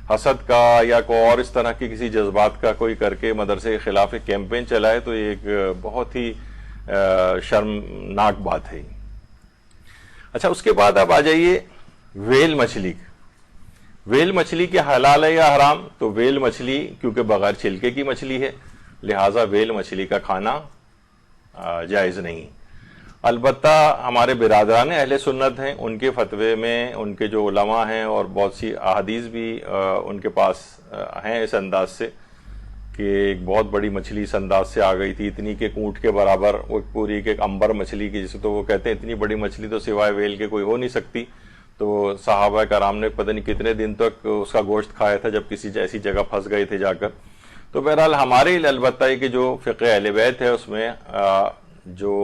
حسد کا یا کوئی اور اس طرح کی کسی جذبات کا کوئی کر کے مدرسے کے خلاف ایک کیمپین چلائے تو یہ ایک بہت ہی شرمناک بات ہے. اچھا, اس کے بعد آپ آ جائیے ویل مچھلی. ویل مچھلی کے حلال ہے یا حرام؟ تو ویل مچھلی کیونکہ بغیر چھلکے کی مچھلی ہے، لہٰذا ویل مچھلی کا کھانا جائز نہیں۔ البتہ ہمارے برادران اہل سنت ہیں، ان کے فتوے میں ان کے جو علماء ہیں اور بہت سی احادیث بھی ان کے پاس ہیں اس انداز سے کہ ایک بہت بڑی مچھلی اس انداز سے آ گئی تھی، اتنی کہ اونٹ کے برابر، وہ پوری ایک امبر مچھلی کی، جسے تو وہ کہتے ہیں اتنی بڑی مچھلی تو سوائے ویل کے کوئی ہو نہیں سکتی۔ تو صحابہ کرام نے پتہ نہیں کتنے دن تک اس کا گوشت کھایا تھا جب کسی ایسی جگہ پھنس گئے تھے جا کر۔ تو بہرحال ہمارے البتہ کہ جو فقہ اہل بیت ہے اس میں جو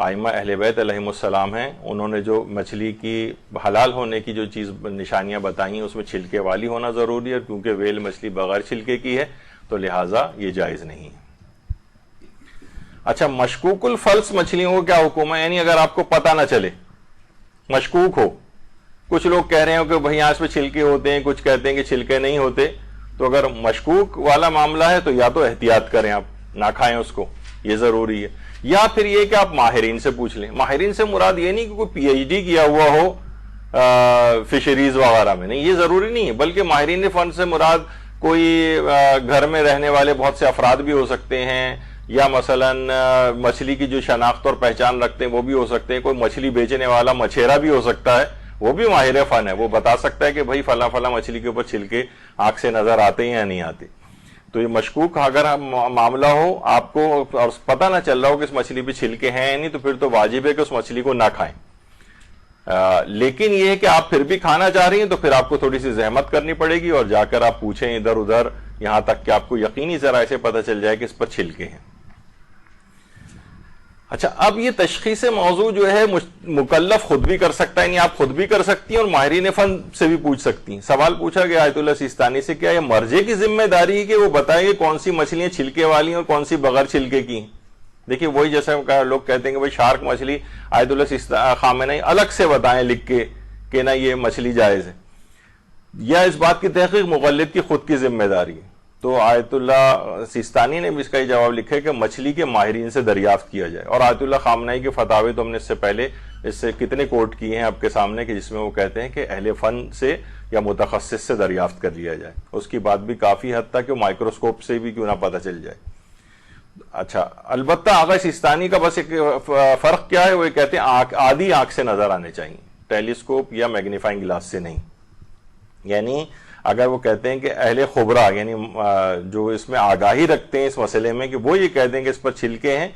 ائمہ اہل بیت علیہم السلام ہیں، انہوں نے جو مچھلی کی حلال ہونے کی جو چیز نشانیاں بتائیں اس میں چھلکے والی ہونا ضروری ہے، کیونکہ ویل مچھلی بغیر چھلکے کی ہے تو لہٰذا یہ جائز نہیں ہے۔ اچھا، مشکوک الفلس مچھلیوں کو کیا حکم ہے؟ یعنی اگر آپ کو پتہ نہ چلے، مشکوک ہو، کچھ لوگ کہہ رہے ہو کہ بھئی اس پہ چھلکے ہوتے ہیں، کچھ کہتے ہیں کہ چھلکے نہیں ہوتے، تو اگر مشکوک والا معاملہ ہے تو یا تو احتیاط کریں، آپ نہ کھائیں اس کو، یہ ضروری ہے، یا پھر یہ کہ آپ ماہرین سے پوچھ لیں۔ ماہرین سے مراد یہ نہیں کہ کوئی پی ایچ ڈی کیا ہوا ہو فشریز وغیرہ میں، نہیں، یہ ضروری نہیں ہے، بلکہ ماہرین فن سے مراد کوئی گھر میں رہنے والے بہت سے افراد بھی ہو سکتے ہیں، یا مثلا مچھلی کی جو شناخت اور پہچان رکھتے ہیں وہ بھی ہو سکتے ہیں، کوئی مچھلی بیچنے والا مچھیرا بھی ہو سکتا ہے، وہ بھی ماہر فن ہے، وہ بتا سکتا ہے کہ بھئی فلاں فلاں مچھلی کے اوپر چھلکے آنکھ سے نظر آتے ہیں یا نہیں آتے۔ تو یہ مشکوک اگر معاملہ ہو، آپ کو اور پتہ نہ چل رہا ہو کہ اس مچھلی پہ چھلکے ہیں یا نہیں، تو پھر تو واجب ہے کہ اس مچھلی کو نہ کھائیں۔ لیکن یہ ہے کہ آپ پھر بھی کھانا چاہ رہی ہیں تو پھر آپ کو تھوڑی سی زحمت کرنی پڑے گی اور جا کر آپ پوچھیں ادھر ادھر، یہاں تک کہ آپ کو یقینی ذرائع سے پتہ چل جائے کہ اس پر چھلکے ہیں۔ اچھا، اب یہ تشخیص موضوع جو ہے مکلف خود بھی کر سکتا ہے، یعنی آپ خود بھی کر سکتی ہیں اور ماہرین فن سے بھی پوچھ سکتی ہیں۔ سوال پوچھا گیا آیت اللہ سیستانی سے، کیا یہ مرجع کی ذمہ داری ہے کہ وہ بتائیں کہ کون سی مچھلیاں چھلکے والی ہیں اور کون سی بغیر چھلکے کی ہیں؟ دیکھیے وہی جیسا لوگ کہتے ہیں کہ بھئی شارک مچھلی آیت اللہ خامنہئی الگ سے بتائیں لکھ کے کہ نہ یہ مچھلی جائز ہے، یا اس بات کی تحقیق مقلد کی خود کی ذمہ داری ہے؟ تو آیت اللہ سیستانی نے بھی اس کا یہ جواب لکھا ہے کہ مچھلی کے ماہرین سے دریافت کیا جائے، اور آیت اللہ خامنہئی کے فتاوی تو ہم نے اس سے پہلے اس سے کتنے کوٹ کیے ہیں آپ کے سامنے، کہ جس میں وہ کہتے ہیں کہ اہل فن سے یا متخصص سے دریافت کر لیا جائے۔ اس کی بات بھی کافی حد تک کہ مائکروسکوپ سے بھی کیوں نہ پتہ چل جائے۔ اچھا، البتہ آغا سیستانی کا بس ایک فرق کیا ہے، وہ یہ کہتے ہیں آدھی آنکھ سے نظر آنے چاہیے، ٹیلیسکوپ یا میگنیفائنگ گلاس سے نہیں۔ یعنی اگر وہ کہتے ہیں کہ اہل خبرہ، یعنی جو اس میں آگاہی رکھتے ہیں اس مسئلے میں، کہ وہ یہ کہتے ہیں کہ اس پر چھلکے ہیں،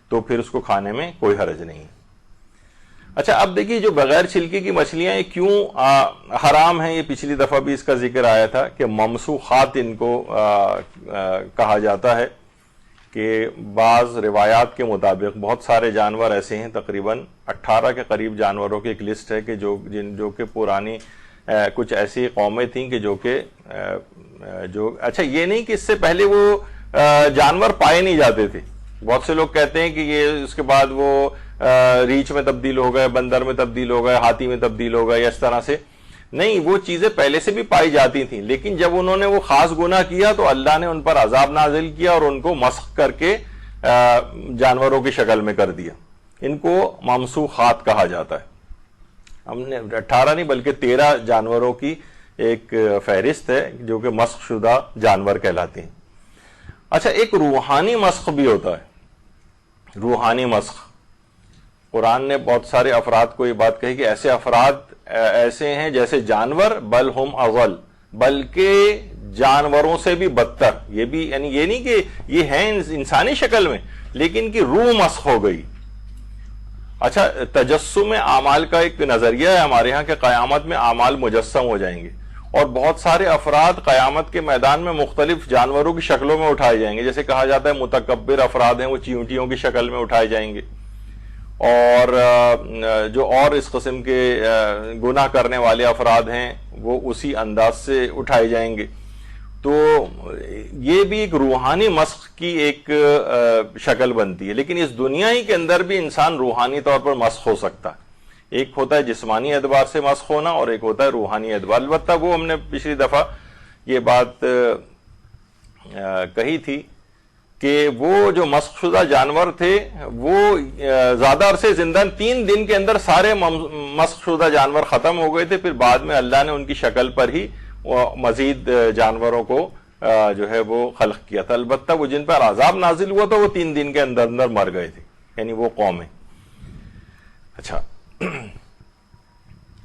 تو پھر اس کو کھانے میں کوئی حرج نہیں۔ اچھا، اب دیکھیے جو بغیر چھلکے کی مچھلیاں کیوں حرام ہیں، یہ پچھلی دفعہ بھی اس کا ذکر آیا تھا کہ ممسوخات ان کو کہا جاتا ہے، کہ بعض روایات کے مطابق بہت سارے جانور ایسے ہیں، تقریباً 18 کے قریب جانوروں کی ایک لسٹ ہے کہ جو کہ پرانی کچھ ایسی قومیں تھیں کہ جو اچھا یہ نہیں کہ اس سے پہلے وہ جانور پائے نہیں جاتے تھے۔ بہت سے لوگ کہتے ہیں کہ یہ اس کے بعد وہ ریچھ میں تبدیل ہو گئے، بندر میں تبدیل ہو گئے، ہاتھی میں تبدیل ہو گئے، یا اس طرح سے نہیں، وہ چیزیں پہلے سے بھی پائی جاتی تھیں، لیکن جب انہوں نے وہ خاص گناہ کیا تو اللہ نے ان پر عذاب نازل کیا اور ان کو مسخ کر کے جانوروں کی شکل میں کر دیا۔ ان کو ممسوخات کہا جاتا ہے۔ ہم نے 18 نہیں بلکہ 13 جانوروں کی ایک فہرست ہے جو کہ مسخ شدہ جانور کہلاتے ہیں۔ اچھا، ایک روحانی مسخ بھی ہوتا ہے، روحانی مسخ۔ قرآن نے بہت سارے افراد کو یہ بات کہی کہ ایسے افراد ایسے ہیں جیسے جانور، بل ہم اضل، بلکہ جانوروں سے بھی بدتر۔ یہ بھی یعنی یہ نہیں کہ یہ ہیں انسانی شکل میں، لیکن کی روح مسخ ہو گئی۔ اچھا، تجسم اعمال کا ایک نظریہ ہے ہمارے ہاں کہ قیامت میں اعمال مجسم ہو جائیں گے، اور بہت سارے افراد قیامت کے میدان میں مختلف جانوروں کی شکلوں میں اٹھائے جائیں گے۔ جیسے کہا جاتا ہے متکبر افراد ہیں وہ چیونٹیوں کی شکل میں اٹھائے جائیں گے، اور جو اور اس قسم کے گناہ کرنے والے افراد ہیں وہ اسی انداز سے اٹھائے جائیں گے۔ تو یہ بھی ایک روحانی مسخ کی ایک شکل بنتی ہے، لیکن اس دنیا ہی کے اندر بھی انسان روحانی طور پر مسخ ہو سکتا ہے۔ ایک ہوتا ہے جسمانی اعتبار سے مسخ ہونا، اور ایک ہوتا ہے روحانی اعتبار۔ البتہ وہ ہم نے پچھلی دفعہ یہ بات کہی تھی کہ وہ جو مسخ شدہ جانور تھے وہ زیادہ عرصے زندہ، 3 دن کے اندر سارے مسخ شدہ جانور ختم ہو گئے تھے، پھر بعد میں اللہ نے ان کی شکل پر ہی مزید جانوروں کو جو ہے وہ خلق کیا تھا. البتہ وہ جن پر عذاب نازل ہوا تھا وہ 3 دن کے اندر اندر مر گئے تھے، یعنی وہ قومیں. اچھا،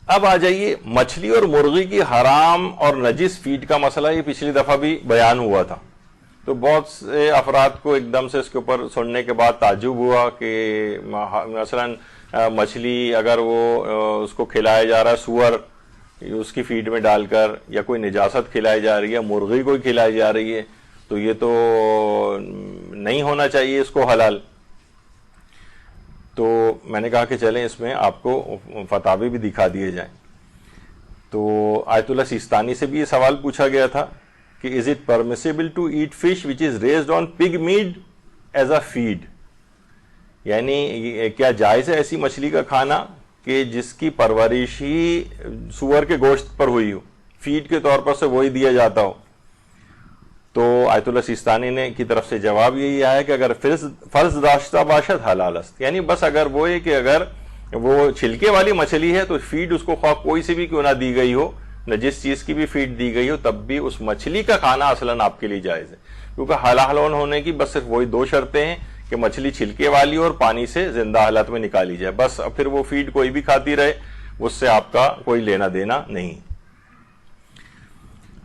اب آ جائیے مچھلی اور مرغی کی حرام اور نجس فیڈ کا مسئلہ. یہ پچھلی دفعہ بھی بیان ہوا تھا، تو بہت سے افراد کو ایک دم سے اس کے اوپر سننے کے بعد تعجب ہوا کہ مثلا مچھلی اگر وہ اس کو کھلایا جا رہا ہے سور اس کی فیڈ میں ڈال کر، یا کوئی نجاست کھلائی جا رہی ہے، مرغی کو کھلائی جا رہی ہے، تو یہ تو نہیں ہونا چاہیے اس کو حلال. تو میں نے کہا کہ چلیں اس میں آپ کو فتاوی بھی دکھا دیے جائیں. تو آیت اللہ سیستانی سے بھی یہ سوال پوچھا گیا تھا کہ is it permissible to eat fish which is raised on pig meat as a feed, یعنی کیا جائز ہے ایسی مچھلی کا کھانا کہ جس کی پرورش ہی سور کے گوشت پر ہوئی ہو، فیڈ کے طور پر سے وہی دیا جاتا ہو. تو آیت اللہ سیستانی نے کی طرف سے جواب یہی آیا کہ اگر فرض داشتہ باشد حلال است، یعنی بس اگر وہ ہے کہ اگر وہ چھلکے والی مچھلی ہے تو فیڈ اس کو خواہ کوئی سی بھی کیوں نہ دی گئی ہو، نہ جس چیز کی بھی فیڈ دی گئی ہو، تب بھی اس مچھلی کا کھانا اصلاً آپ کے لیے جائز ہے. کیونکہ حلال ہونے کی بس صرف وہی 2 شرطیں ہیں کہ مچھلی چھلکے والی اور پانی سے زندہ حالت میں نکالی جائے، بس. پھر وہ فیڈ کوئی بھی کھاتی رہے، اس سے آپ کا کوئی لینا دینا نہیں.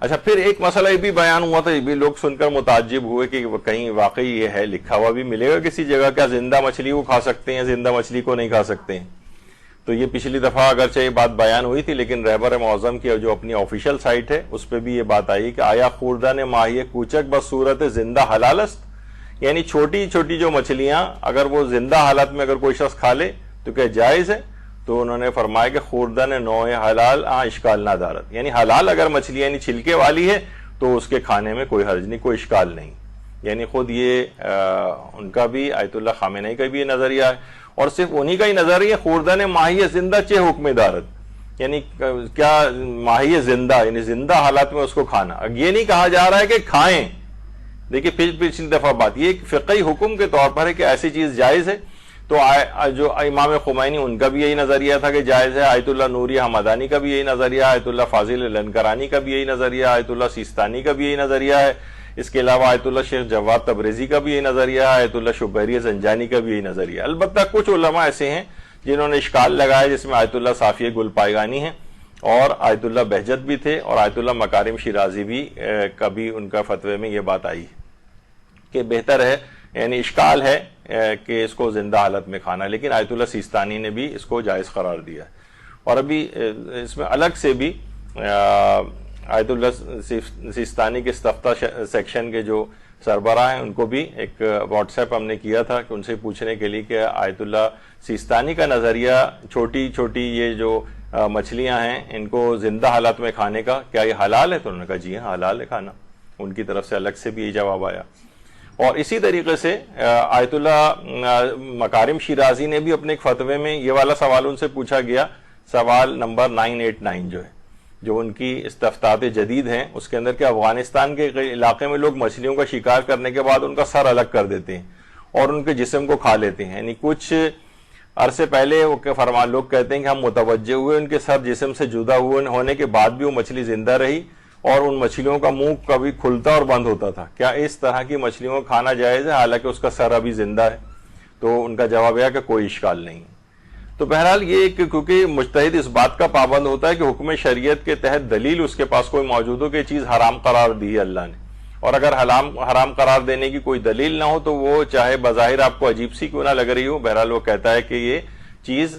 اچھا، پھر ایک مسئلہ یہ بھی بیان ہوا تھا، یہ بھی لوگ سن کر متعجب ہوئے کہ کہیں واقعی یہ ہے لکھا ہوا بھی ملے گا کسی جگہ، کیا زندہ مچھلی کو کھا سکتے ہیں، زندہ مچھلی کو نہیں کھا سکتے ہیں. تو یہ پچھلی دفعہ اگرچہ یہ بات بیان ہوئی تھی، لیکن رہبر معظم کی جو اپنی آفیشیل سائٹ ہے اس پہ بھی یہ بات آئی کہ آیا خوردن ماہی کوچک بصورت زندہ حلال است، یعنی چھوٹی چھوٹی جو مچھلیاں اگر وہ زندہ حالت میں اگر کوئی شخص کھا لے تو کیا جائز ہے؟ تو انہوں نے فرمایا کہ خوردن نوع حلال اشکال نہ دارت، یعنی حلال اگر مچھلی یعنی چھلکے والی ہے تو اس کے کھانے میں کوئی حرج نہیں، کوئی اشکال نہیں. یعنی خود یہ ان کا بھی آیت اللہ خامنئی کا بھی یہ نظریہ ہے، اور صرف انہی کا ہی نظریہ خوردن ماہی زندہ چہ حکم دارت، یعنی کیا ماہی زندہ یعنی زندہ حالات میں اس کو کھانا. اب یہ نہیں کہا جا رہا ہے کہ کھائیں، دیکھیے پچھلی دفعہ بات یہ ایک فقہی حکم کے طور پر ہے کہ ایسی چیز جائز ہے. تو جو امام خمینی ان کا بھی یہی نظریہ تھا کہ جائز ہے، آیت اللہ نوری حمدانی کا بھی یہی نظریہ، آیت اللہ فاضل لنکرانی کا بھی یہی نظریہ، آیت اللہ سیستانی کا بھی یہی نظریہ ہے. اس کے علاوہ آیت اللہ شیخ جواد تبریزی کا بھی یہی نظریہ ہے، آیت اللہ شبیری زنجانی کا بھی یہی نظریہ. البتہ کچھ علماء ایسے ہیں جنہوں نے اشکال لگایا، جس میں آیت اللہ صافی گل پائگانی ہیں اور آیت اللہ بہجت بھی تھے، اور آیت اللہ مکارم شیرازی بھی کبھی ان کا فتوے میں یہ بات آئی کہ بہتر ہے، یعنی اشکال ہے کہ اس کو زندہ حالت میں کھانا، لیکن آیت اللہ سیستانی نے بھی اس کو جائز قرار دیا. اور ابھی اس میں الگ سے بھی آیت اللہ سیستانی کے استفتاء سیکشن کے جو سربراہ ہیں ان کو بھی ایک واٹس ایپ ہم نے کیا تھا کہ ان سے پوچھنے کے لیے کہ آیت اللہ سیستانی کا نظریہ چھوٹی چھوٹی یہ جو مچھلیاں ہیں ان کو زندہ حالت میں کھانے کا کیا یہ حلال ہے؟ تو انہوں نے کہا جی ہاں حلال ہے کھانا. ان کی طرف سے الگ سے بھی یہ جواب آیا. اور اسی طریقے سے آیت اللہ مکارم شیرازی نے بھی اپنے ایک فتوے میں یہ والا سوال ان سے پوچھا گیا، سوال نمبر 989 جو ہے، جو ان کی استفتاء جدید ہیں، اس کے اندر کہ افغانستان کے علاقے میں لوگ مچھلیوں کا شکار کرنے کے بعد ان کا سر الگ کر دیتے ہیں اور ان کے جسم کو کھا لیتے ہیں. یعنی کچھ عرصے پہلے وہ لوگ کہتے ہیں کہ ہم متوجہ ہوئے ان کے سر جسم سے جدا ہونے کے بعد بھی وہ مچھلی زندہ رہی اور ان مچھلیوں کا منہ کبھی کھلتا اور بند ہوتا تھا. کیا اس طرح کی مچھلیوں کو کھانا جائز ہے حالانکہ اس کا سر ابھی زندہ ہے؟ تو ان کا جواب یہ کہ کوئی اشکال نہیں. تو بہرحال یہ کیونکہ مجتہد اس بات کا پابند ہوتا ہے کہ حکم شریعت کے تحت دلیل اس کے پاس کوئی موجود ہو کہ چیز حرام قرار دی ہے اللہ نے، اور اگر حرام قرار دینے کی کوئی دلیل نہ ہو تو وہ چاہے بظاہر آپ کو عجیب سی کیوں نہ لگ رہی ہو، بہرحال وہ کہتا ہے کہ یہ چیز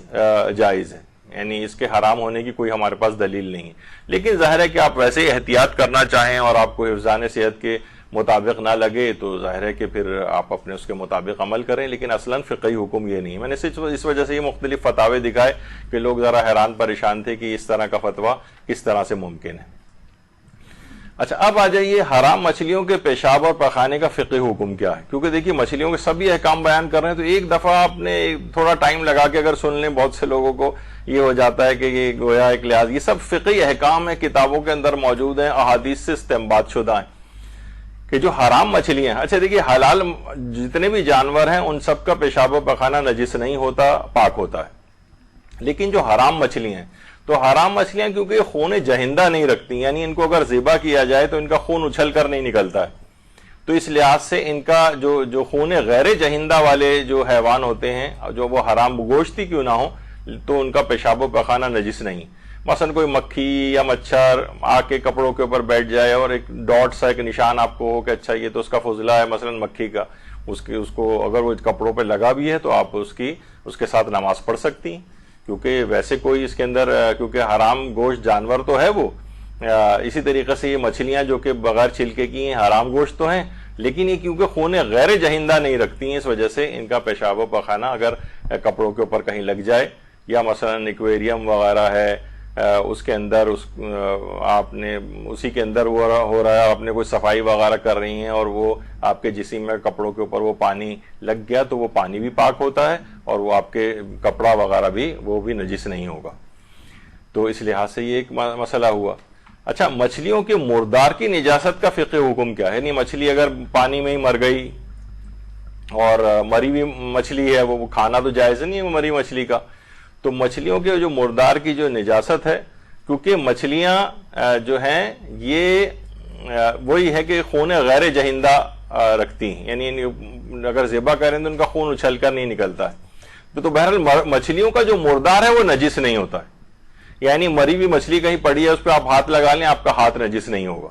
جائز ہے، یعنی اس کے حرام ہونے کی کوئی ہمارے پاس دلیل نہیں ہے. لیکن ظاہر ہے کہ آپ ویسے ہی احتیاط کرنا چاہیں اور آپ کو حفظان صحت کے مطابق نہ لگے تو ظاہر ہے کہ پھر آپ اپنے اس کے مطابق عمل کریں، لیکن اصلاً فقہی حکم یہ نہیں. میں نے اس وجہ سے یہ مختلف فتاوے دکھائے کہ لوگ ذرا حیران پریشان تھے کہ اس طرح کا فتویٰ کس طرح سے ممکن ہے. اچھا، اب آ جائیے حرام مچھلیوں کے پیشاب اور پخانے کا فقہی حکم کیا ہے. کیونکہ دیکھیے مچھلیوں کے سبھی احکام بیان کر رہے ہیں تو ایک دفعہ آپ نے تھوڑا ٹائم لگا کے اگر سن لیں، بہت سے لوگوں کو یہ ہو جاتا ہے کہ یہ گویا ایک لحاظ، یہ سب فقہی احکام ہیں، کتابوں کے اندر موجود ہیں، احادیث سے استنباط شدہ ہیں کہ جو حرام مچھلیاں ہیں. اچھا دیکھیے، حلال جتنے بھی جانور ہیں ان سب کا پیشاب و پخانہ نجس نہیں ہوتا، پاک ہوتا ہے. لیکن جو حرام مچھلیاں ہیں تو حرام مچھلیاں کیونکہ خون جہندہ نہیں رکھتی، یعنی ان کو اگر ذبح کیا جائے تو ان کا خون اچھل کر نہیں نکلتا ہے، تو اس لحاظ سے ان کا جو خون غیر جہندہ والے جو حیوان ہوتے ہیں، جو وہ حرام گوشتی کیوں نہ ہو، تو ان کا پیشاب و پخانہ نجس نہیں۔ مثلا کوئی مکھی یا مچھر آ کے کپڑوں کے اوپر بیٹھ جائے اور ایک ڈاٹ سا ایک نشان آپ کو ہو کہ اچھا یہ تو اس کا فضلہ ہے مثلا مکھی کا، اس کو اگر وہ کپڑوں پہ لگا بھی ہے تو آپ اس کے ساتھ نماز پڑھ سکتی ہیں، کیونکہ ویسے کوئی اس کے اندر کیونکہ حرام گوشت جانور تو ہے وہ، اسی طریقے سے یہ مچھلیاں جو کہ بغیر چھلکے کی ہیں حرام گوشت تو ہیں، لیکن یہ کیونکہ خون غیر جہندہ نہیں رکھتی ہیں، اس وجہ سے ان کا پیشاب و پخانہ اگر کپڑوں کے اوپر کہیں لگ جائے، یا مثلا ایکویریم وغیرہ ہے اس کے اندر آپ نے اسی کے اندر وہ ہو رہا ہے، آپ نے کوئی صفائی وغیرہ کر رہی ہیں اور وہ آپ کے جسم میں کپڑوں کے اوپر وہ پانی لگ گیا، تو وہ پانی بھی پاک ہوتا ہے اور وہ آپ کے کپڑا وغیرہ بھی وہ بھی نجس نہیں ہوگا۔ تو اس لحاظ سے یہ ایک مسئلہ ہوا۔ اچھا، مچھلیوں کے مردار کی نجاست کا فقہ حکم کیا ہے؟ یعنی مچھلی اگر پانی میں ہی مر گئی اور مری ہوئی مچھلی ہے، وہ کھانا تو جائز نہیں ہے مری مچھلی کا، تو مچھلیوں کے جو مردار کی جو نجاست ہے، کیونکہ مچھلیاں جو ہیں یہ وہی ہے کہ خون غیر جہندہ رکھتی ہیں، یعنی اگر ذبح کریں تو ان کا خون اچھل کر نہیں نکلتا ہے، تو بہرحال مچھلیوں کا جو مردار ہے وہ نجس نہیں ہوتا ہے، یعنی مری ہوئی مچھلی کہیں پڑی ہے اس پہ آپ ہاتھ لگا لیں آپ کا ہاتھ نجس نہیں ہوگا۔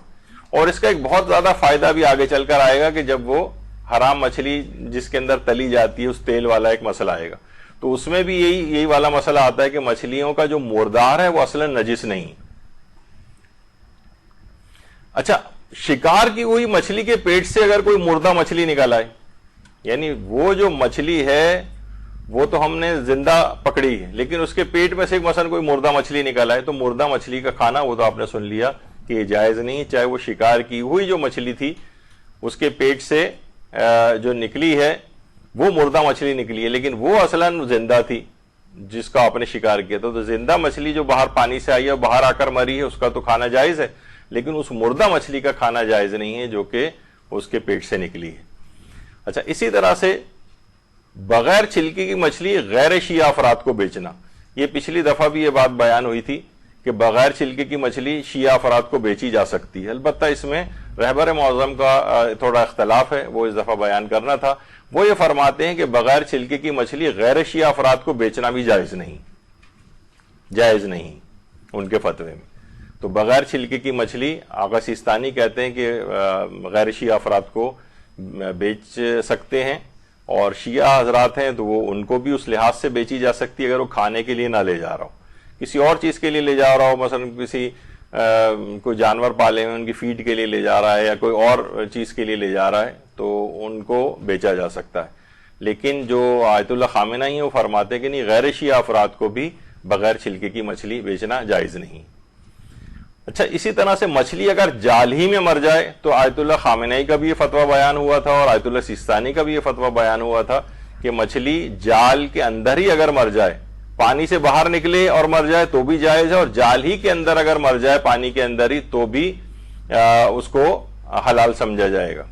اور اس کا ایک بہت زیادہ فائدہ بھی آگے چل کر آئے گا کہ جب وہ حرام مچھلی جس کے اندر تلی جاتی ہے اس تیل والا ایک مسئلہ آئے گا، تو اس میں بھی یہی والا مسئلہ آتا ہے کہ مچھلیوں کا جو مردار ہے وہ اصلا نجس نہیں۔ اچھا، شکار کی ہوئی مچھلی کے پیٹ سے اگر کوئی مردہ مچھلی نکل آئے، یعنی وہ جو مچھلی ہے وہ تو ہم نے زندہ پکڑی ہے لیکن اس کے پیٹ میں سے مثلا کوئی مردہ مچھلی نکل آئے، تو مردہ مچھلی کا کھانا وہ تو آپ نے سن لیا کہ یہ جائز نہیں، چاہے وہ شکار کی ہوئی جو مچھلی تھی اس کے پیٹ سے جو نکلی ہے وہ مردہ مچھلی نکلی ہے، لیکن وہ اصلاً زندہ تھی جس کا آپ نے شکار کیا تھا، تو زندہ مچھلی جو باہر پانی سے آئی ہے باہر آ کر مری ہے اس کا تو کھانا جائز ہے، لیکن اس مردہ مچھلی کا کھانا جائز نہیں ہے جو کہ اس کے پیٹ سے نکلی ہے۔ اچھا، اسی طرح سے بغیر چھلکی کی مچھلی غیر شیعہ افراد کو بیچنا، یہ پچھلی دفعہ بھی یہ بات بیان ہوئی تھی کہ بغیر چھلکی کی مچھلی شیعہ افراد کو بیچی جا سکتی ہے، البتہ اس میں رہبر معظم کا تھوڑا اختلاف ہے، وہ اس دفعہ بیان کرنا تھا۔ وہ یہ فرماتے ہیں کہ بغیر چھلکے کی مچھلی غیر شیعہ افراد کو بیچنا بھی جائز نہیں ان کے فتوے میں۔ تو بغیر چھلکے کی مچھلی آغا سیستانی کہتے ہیں کہ غیر شیعہ افراد کو بیچ سکتے ہیں، اور شیعہ حضرات ہیں تو وہ ان کو بھی اس لحاظ سے بیچی جا سکتی ہے اگر وہ کھانے کے لیے نہ لے جا رہا ہو، کسی اور چیز کے لیے لے جا رہا ہو، مثلا کسی کوئی جانور پالے ہوئے ان کی فیڈ کے لیے لے جا رہا ہے یا کوئی اور چیز کے لیے لے جا رہا ہے تو ان کو بیچا جا سکتا ہے۔ لیکن جو آیت اللہ خامنہ ہی ہیں وہ فرماتے ہیں کہ نہیں، غیر شیعہ افراد کو بھی بغیر چھلکے کی مچھلی بیچنا جائز نہیں۔ اچھا، اسی طرح سے مچھلی اگر جال ہی میں مر جائے تو آیت اللہ خامنہی کا بھی یہ فتویٰ بیان ہوا تھا اور آیت اللہ سیستانی کا بھی یہ فتویٰ بیان ہوا تھا کہ مچھلی جال کے اندر ہی اگر مر جائے، پانی سے باہر نکلے اور مر جائے تو بھی جائز ہے، اور جال ہی کے اندر اگر مر جائے پانی کے اندر ہی تو بھی اس کو حلال سمجھا جائے گا۔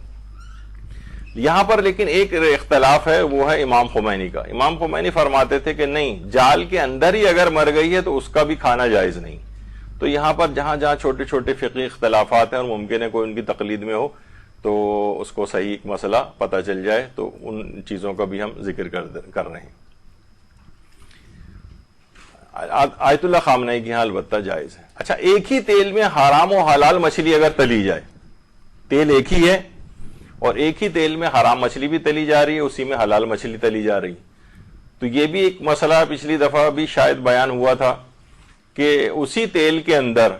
یہاں پر لیکن ایک اختلاف ہے، وہ ہے امام خمینی کا۔ امام خمینی فرماتے تھے کہ نہیں، جال کے اندر ہی اگر مر گئی ہے تو اس کا بھی کھانا جائز نہیں۔ تو یہاں پر جہاں جہاں چھوٹے چھوٹے فقہی اختلافات ہیں اور ممکن ہے کوئی ان کی تقلید میں ہو تو اس کو صحیح ایک مسئلہ پتہ چل جائے، تو ان چیزوں کا بھی ہم ذکر کر رہے ہیں۔ آیت اللہ خامنہی کی ہاں البتہ جائز ہے۔ اچھا، ایک ہی تیل میں حرام و حلال مچھلی اگر تلی جائے، تیل ایک ہی ہے اور ایک ہی تیل میں حرام مچھلی بھی تلی جا رہی ہے، اسی میں حلال مچھلی تلی جا رہی، تو یہ بھی ایک مسئلہ پچھلی دفعہ بھی شاید بیان ہوا تھا کہ اسی تیل کے اندر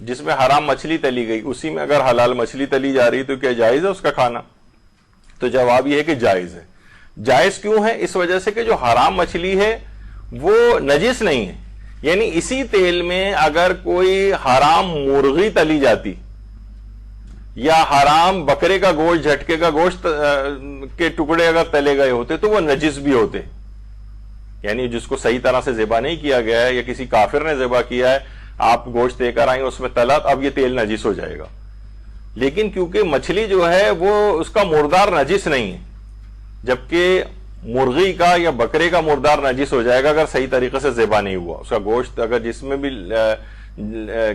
جس میں حرام مچھلی تلی گئی اسی میں اگر حلال مچھلی تلی جا رہی تو کیا جائز ہے اس کا کھانا؟ تو جواب یہ ہے کہ جائز ہے۔ جائز کیوں ہے؟ اس وجہ سے کہ جو حرام مچھلی ہے وہ نجس نہیں ہے، یعنی اسی تیل میں اگر کوئی حرام مرغی تلی جاتی یا حرام بکرے کا گوشت، جھٹکے کا گوشت کے ٹکڑے اگر تلے گئے ہوتے تو وہ نجس بھی ہوتے، یعنی جس کو صحیح طرح سے ذبح نہیں کیا گیا ہے یا کسی کافر نے ذبح کیا ہے، آپ گوشت دے کر آئیں اس میں تلا، اب یہ تیل نجس ہو جائے گا۔ لیکن کیونکہ مچھلی جو ہے وہ اس کا مردار نجس نہیں ہے، جبکہ مرغی کا یا بکرے کا مردار نجس ہو جائے گا اگر صحیح طریقے سے ذبح نہیں ہوا. اس کا گوشت اگر جس میں بھی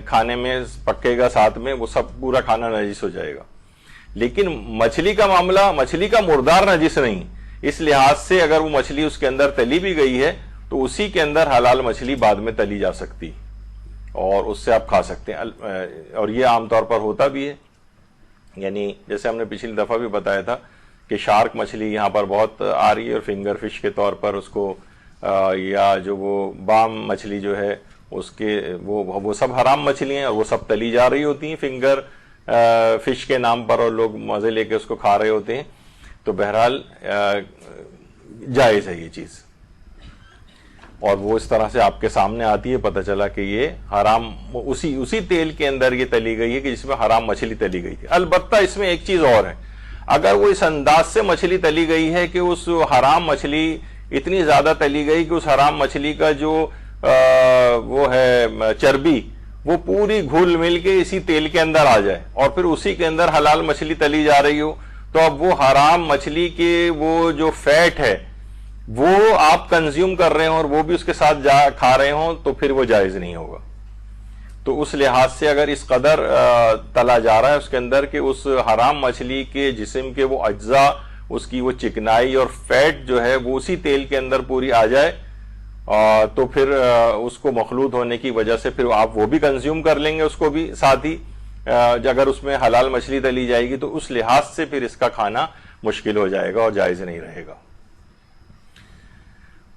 کھانے میں پکے گا ساتھ میں وہ سب پورا کھانا نجس ہو جائے گا. لیکن مچھلی کا معاملہ, مچھلی کا مردار نجس نہیں, اس لحاظ سے اگر وہ مچھلی اس کے اندر تلی بھی گئی ہے تو اسی کے اندر حلال مچھلی بعد میں تلی جا سکتی اور اس سے آپ کھا سکتے ہیں. اور یہ عام طور پر ہوتا بھی ہے. یعنی جیسے ہم نے پچھلی دفعہ بھی بتایا تھا کہ شارک مچھلی یہاں پر بہت آ رہی ہے, اور فنگر فش کے طور پر اس کو, یا جو وہ بام مچھلی جو ہے اس کے, وہ سب حرام مچھلی ہیں اور وہ سب تلی جا رہی ہوتی ہیں فنگر فش کے نام پر, اور لوگ مزے لے کے اس کو کھا رہے ہوتے ہیں. تو بہرحال جائز ہے یہ چیز, اور وہ اس طرح سے آپ کے سامنے آتی ہے, پتہ چلا کہ یہ حرام اسی تیل کے اندر یہ تلی گئی ہے کہ جس میں حرام مچھلی تلی گئی تھی. البتہ اس میں ایک چیز اور ہے, اگر وہ اس انداز سے مچھلی تلی گئی ہے کہ اس حرام مچھلی اتنی زیادہ تلی گئی کہ اس حرام مچھلی کا جو وہ ہے چربی وہ پوری گھل مل کے اسی تیل کے اندر آ جائے, اور پھر اسی کے اندر حلال مچھلی تلی جا رہی ہو, تو اب وہ حرام مچھلی کے وہ جو فیٹ ہے وہ آپ کنزیوم کر رہے ہوں اور وہ بھی اس کے ساتھ کھا رہے ہوں, تو پھر وہ جائز نہیں ہوگا. تو اس لحاظ سے اگر اس قدر تلا جا رہا ہے اس کے اندر کہ اس حرام مچھلی کے جسم کے وہ اجزاء, اس کی وہ چکنائی اور فیٹ جو ہے وہ اسی تیل کے اندر پوری آ جائے, تو پھر اس کو مخلوط ہونے کی وجہ سے پھر آپ وہ بھی کنزیوم کر لیں گے اس کو بھی ساتھ ہی, اگر اس میں حلال مچھلی تلی جائے گی, تو اس لحاظ سے پھر اس کا کھانا مشکل ہو جائے گا اور جائز نہیں رہے گا.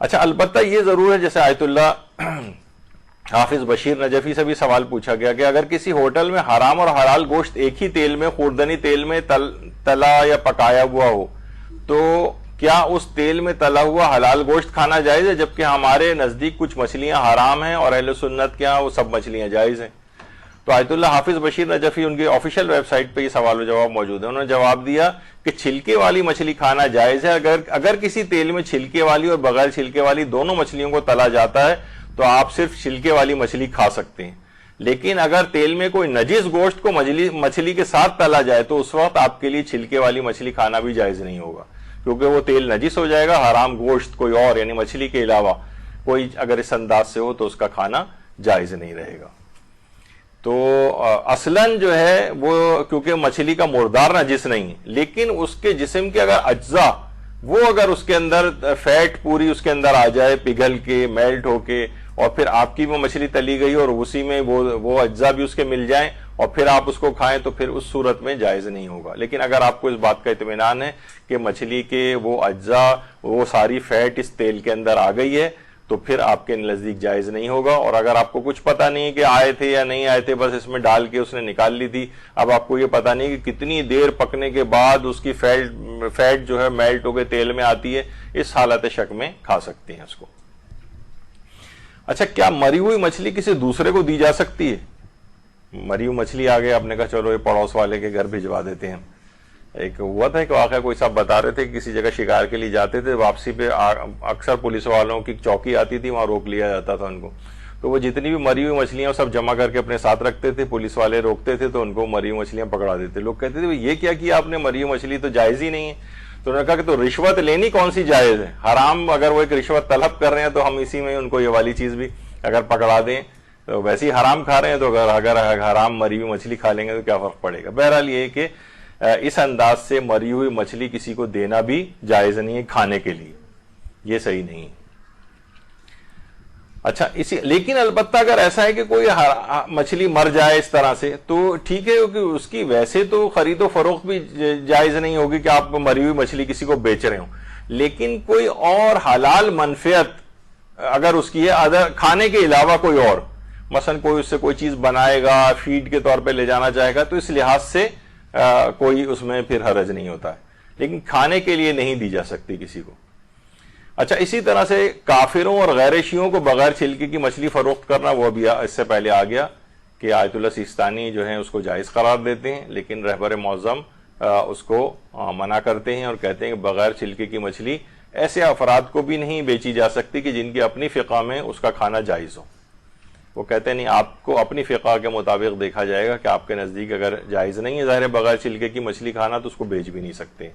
اچھا, البتہ یہ ضرور ہے, جیسے آیت اللہ حافظ بشیر نجفی سے بھی سوال پوچھا گیا کہ اگر کسی ہوٹل میں حرام اور حلال گوشت ایک ہی تیل میں, خوردنی تیل میں تلا یا پکایا ہوا ہو, تو کیا اس تیل میں تلا ہوا حلال گوشت کھانا جائز ہے, جبکہ ہمارے نزدیک کچھ مچھلیاں حرام ہیں اور اہل سنت کے ہاں وہ سب مچھلیاں جائز ہیں؟ تو آیت اللہ حافظ بشیر نجفی ان کی آفیشیل ویب سائٹ پہ یہ سوال و جواب موجود ہے. انہوں نے جواب دیا کہ چھلکے والی مچھلی کھانا جائز ہے. اگر کسی تیل میں چھلکے والی اور بغیر چھلکے والی دونوں مچھلیوں کو تلا جاتا ہے تو آپ صرف چھلکے والی مچھلی کھا سکتے ہیں. لیکن اگر تیل میں کوئی نجس گوشت کو مچھلی کے ساتھ تلا جائے تو اس وقت آپ کے لیے چھلکے والی مچھلی کھانا بھی جائز نہیں ہوگا, کیونکہ وہ تیل نجس ہو جائے گا. حرام گوشت کوئی اور یعنی مچھلی کے علاوہ کوئی اگر اس انداز سے ہو تو اس کا کھانا جائز نہیں رہے گا. تو اصلاً جو ہے وہ کیونکہ مچھلی کا مردار نجس نہیں, لیکن اس کے جسم کے اگر اجزاء وہ اگر اس کے اندر فیٹ پوری اس کے اندر آ جائے پگھل کے میلٹ ہو کے, اور پھر آپ کی وہ مچھلی تلی گئی اور اسی میں وہ اجزاء بھی اس کے مل جائیں اور پھر آپ اس کو کھائیں, تو پھر اس صورت میں جائز نہیں ہوگا. لیکن اگر آپ کو اس بات کا اطمینان ہے کہ مچھلی کے وہ اجزاء وہ ساری فیٹ اس تیل کے اندر آ گئی ہے, تو پھر آپ کے نزدیک جائز نہیں ہوگا. اور اگر آپ کو کچھ پتہ نہیں کہ آئے تھے یا نہیں آئے تھے, بس اس میں ڈال کے اس نے نکال لی تھی, اب آپ کو یہ پتہ نہیں کہ کتنی دیر پکنے کے بعد اس کی فیٹ جو ہے میلٹ ہو کے تیل میں آتی ہے, اس حالت شک میں کھا سکتے ہیں اس کو. اچھا, کیا مری ہوئی مچھلی کسی دوسرے کو دی جا سکتی ہے؟ مری ہوئی مچھلی آ گئی, آپ نے کہا چلو یہ پڑوس والے کے گھر بھجوا دیتے ہیں. ایک ہوا تھا کہ واقعہ کوئی صاحب بتا رہے تھے کہ کسی جگہ شکار کے لیے جاتے تھے, واپسی پہ اکثر پولیس والوں کی چوکی آتی تھی, وہاں روک لیا جاتا تھا ان کو, تو وہ جتنی بھی مری ہوئی مچھلیاں سب جمع کر کے اپنے ساتھ رکھتے تھے. پولیس والے روکتے تھے تو ان کو مری ہوئی مچھلیاں پکڑا دیتے. لوگ کہتے تھے یہ کیا کیا آپ نے, مری ہوئی مچھلی تو جائز ہی نہیں ہے. تو انہوں نے کہا کہ تو رشوت لینی کون سی جائز ہے؟ حرام اگر وہ ایک رشوت طلب کر رہے ہیں تو ہم اسی میں ان کو یہ والی چیز بھی اگر پکڑا دیں تو ویسے ہی حرام کھا رہے ہیں, تو اگر حرام مری ہوئی مچھلی کھا لیں گے تو کیا فرق پڑے گا. بہرحال یہ کہ اس انداز سے مری ہوئی مچھلی کسی کو دینا بھی جائز نہیں ہے کھانے کے لیے, یہ صحیح نہیں. اچھا, لیکن البتہ اگر ایسا ہے کہ کوئی مچھلی مر جائے اس طرح سے تو ٹھیک ہے, کہ اس کی ویسے تو خرید و فروخت بھی جائز نہیں ہوگی کہ آپ مری ہوئی مچھلی کسی کو بیچ رہے ہوں, لیکن کوئی اور حلال منفعت اگر اس کی ہے کھانے کے علاوہ کوئی اور, مثلا کوئی اس سے کوئی چیز بنائے گا, فیڈ کے طور پہ لے جانا چاہے گا, تو اس لحاظ سے کوئی اس میں پھر حرج نہیں ہوتا ہے, لیکن کھانے کے لیے نہیں دی جا سکتی کسی کو. اچھا, اسی طرح سے کافروں اور غیر شیعوں کو بغیر چھلکے کی مچھلی فروخت کرنا, وہ بھی اس سے پہلے آ گیا کہ آیت اللہ سیستانی جو ہیں اس کو جائز قرار دیتے ہیں, لیکن رہبر معظم اس کو منع کرتے ہیں اور کہتے ہیں کہ بغیر چھلکے کی مچھلی ایسے افراد کو بھی نہیں بیچی جا سکتی کہ جن کی اپنی فقہ میں اس کا کھانا جائز ہو. وہ کہتے ہیں نہیں, آپ کو اپنی فقہ کے مطابق دیکھا جائے گا کہ آپ کے نزدیک اگر جائز نہیں ہے ظاہر بغیر چھلکے کی مچھلی کھانا, تو اس کو بیچ بھی نہیں سکتے.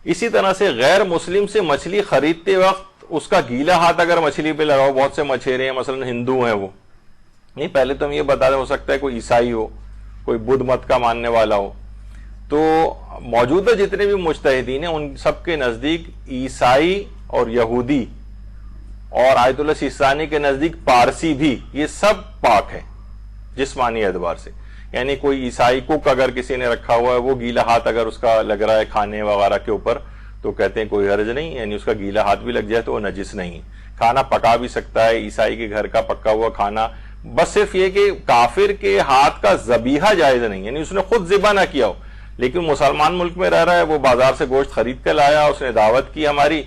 اسی طرح سے غیر مسلم سے مچھلی خریدتے وقت اس کا گیلا ہاتھ اگر مچھلی پہ لگاؤ، بہت سے مچھیرے ہیں مثلا ہندو ہیں وہ نہیں، پہلے تو ہم یہ بتا دیں ہو سکتا ہے کوئی عیسائی ہو، کوئی بدھ مت کا ماننے والا ہو، تو موجودہ جتنے بھی مجتہدین ہیں ان سب کے نزدیک عیسائی اور یہودی اور آیت اللہ سیستانی کے نزدیک پارسی بھی یہ سب پاک ہے جسمانی اعتبار سے. یعنی کوئی عیسائی کوک اگر کسی نے رکھا ہوا ہے، وہ گیلا ہاتھ اگر اس کا لگ رہا ہے کھانے وغیرہ کے اوپر تو کہتے ہیں کوئی حرج نہیں، یعنی اس کا گیلا ہاتھ بھی لگ جائے تو وہ نجس نہیں. کھانا پکا بھی سکتا ہے عیسائی کے گھر کا پکا ہوا کھانا، بس صرف یہ کہ کافر کے ہاتھ کا ذبیحہ جائز نہیں، یعنی اس نے خود ذبح نہ کیا ہو لیکن مسلمان ملک میں رہ رہا ہے، وہ بازار سے گوشت خرید کے لایا، اس نے دعوت کی ہماری،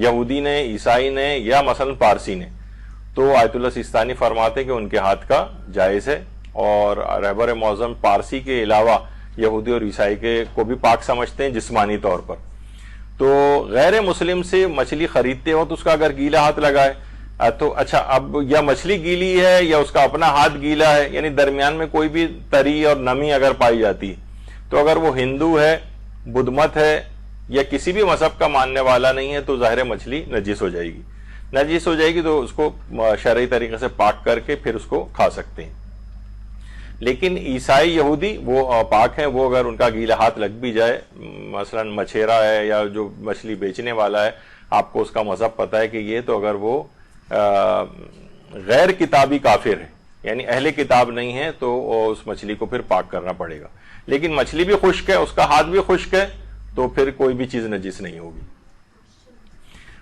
یہودی نے، عیسائی نے یا مثلا پارسی نے، تو آیت اللہ سیستانی فرماتے ہیں کہ ان کے ہاتھ کا جائز ہے. اور رہبر معظم پارسی کے علاوہ یہودی اور عیسائی کے کو بھی پاک سمجھتے ہیں جسمانی طور پر. تو غیر مسلم سے مچھلی خریدتے ہو تو اس کا اگر گیلا ہاتھ لگائے تو اچھا، اب یا مچھلی گیلی ہے یا اس کا اپنا ہاتھ گیلا ہے، یعنی درمیان میں کوئی بھی تری اور نمی اگر پائی جاتی ہے تو اگر وہ ہندو ہے، بدھ مت ہے یا کسی بھی مذہب کا ماننے والا نہیں ہے تو ظاہر مچھلی نجس ہو جائے گی. نجس ہو جائے گی تو اس کو شرعی طریقے سے پاک کر کے پھر اس کو کھا سکتے ہیں. لیکن عیسائی یہودی وہ پاک ہیں، وہ اگر ان کا گیلا ہاتھ لگ بھی جائے، مثلا مچھیرا ہے یا جو مچھلی بیچنے والا ہے، آپ کو اس کا مذہب پتہ ہے کہ یہ تو اگر وہ غیر کتابی کافر ہے یعنی اہل کتاب نہیں ہے تو اس مچھلی کو پھر پاک کرنا پڑے گا. لیکن مچھلی بھی خشک ہے، اس کا ہاتھ بھی خشک ہے تو پھر کوئی بھی چیز نجس نہیں ہوگی.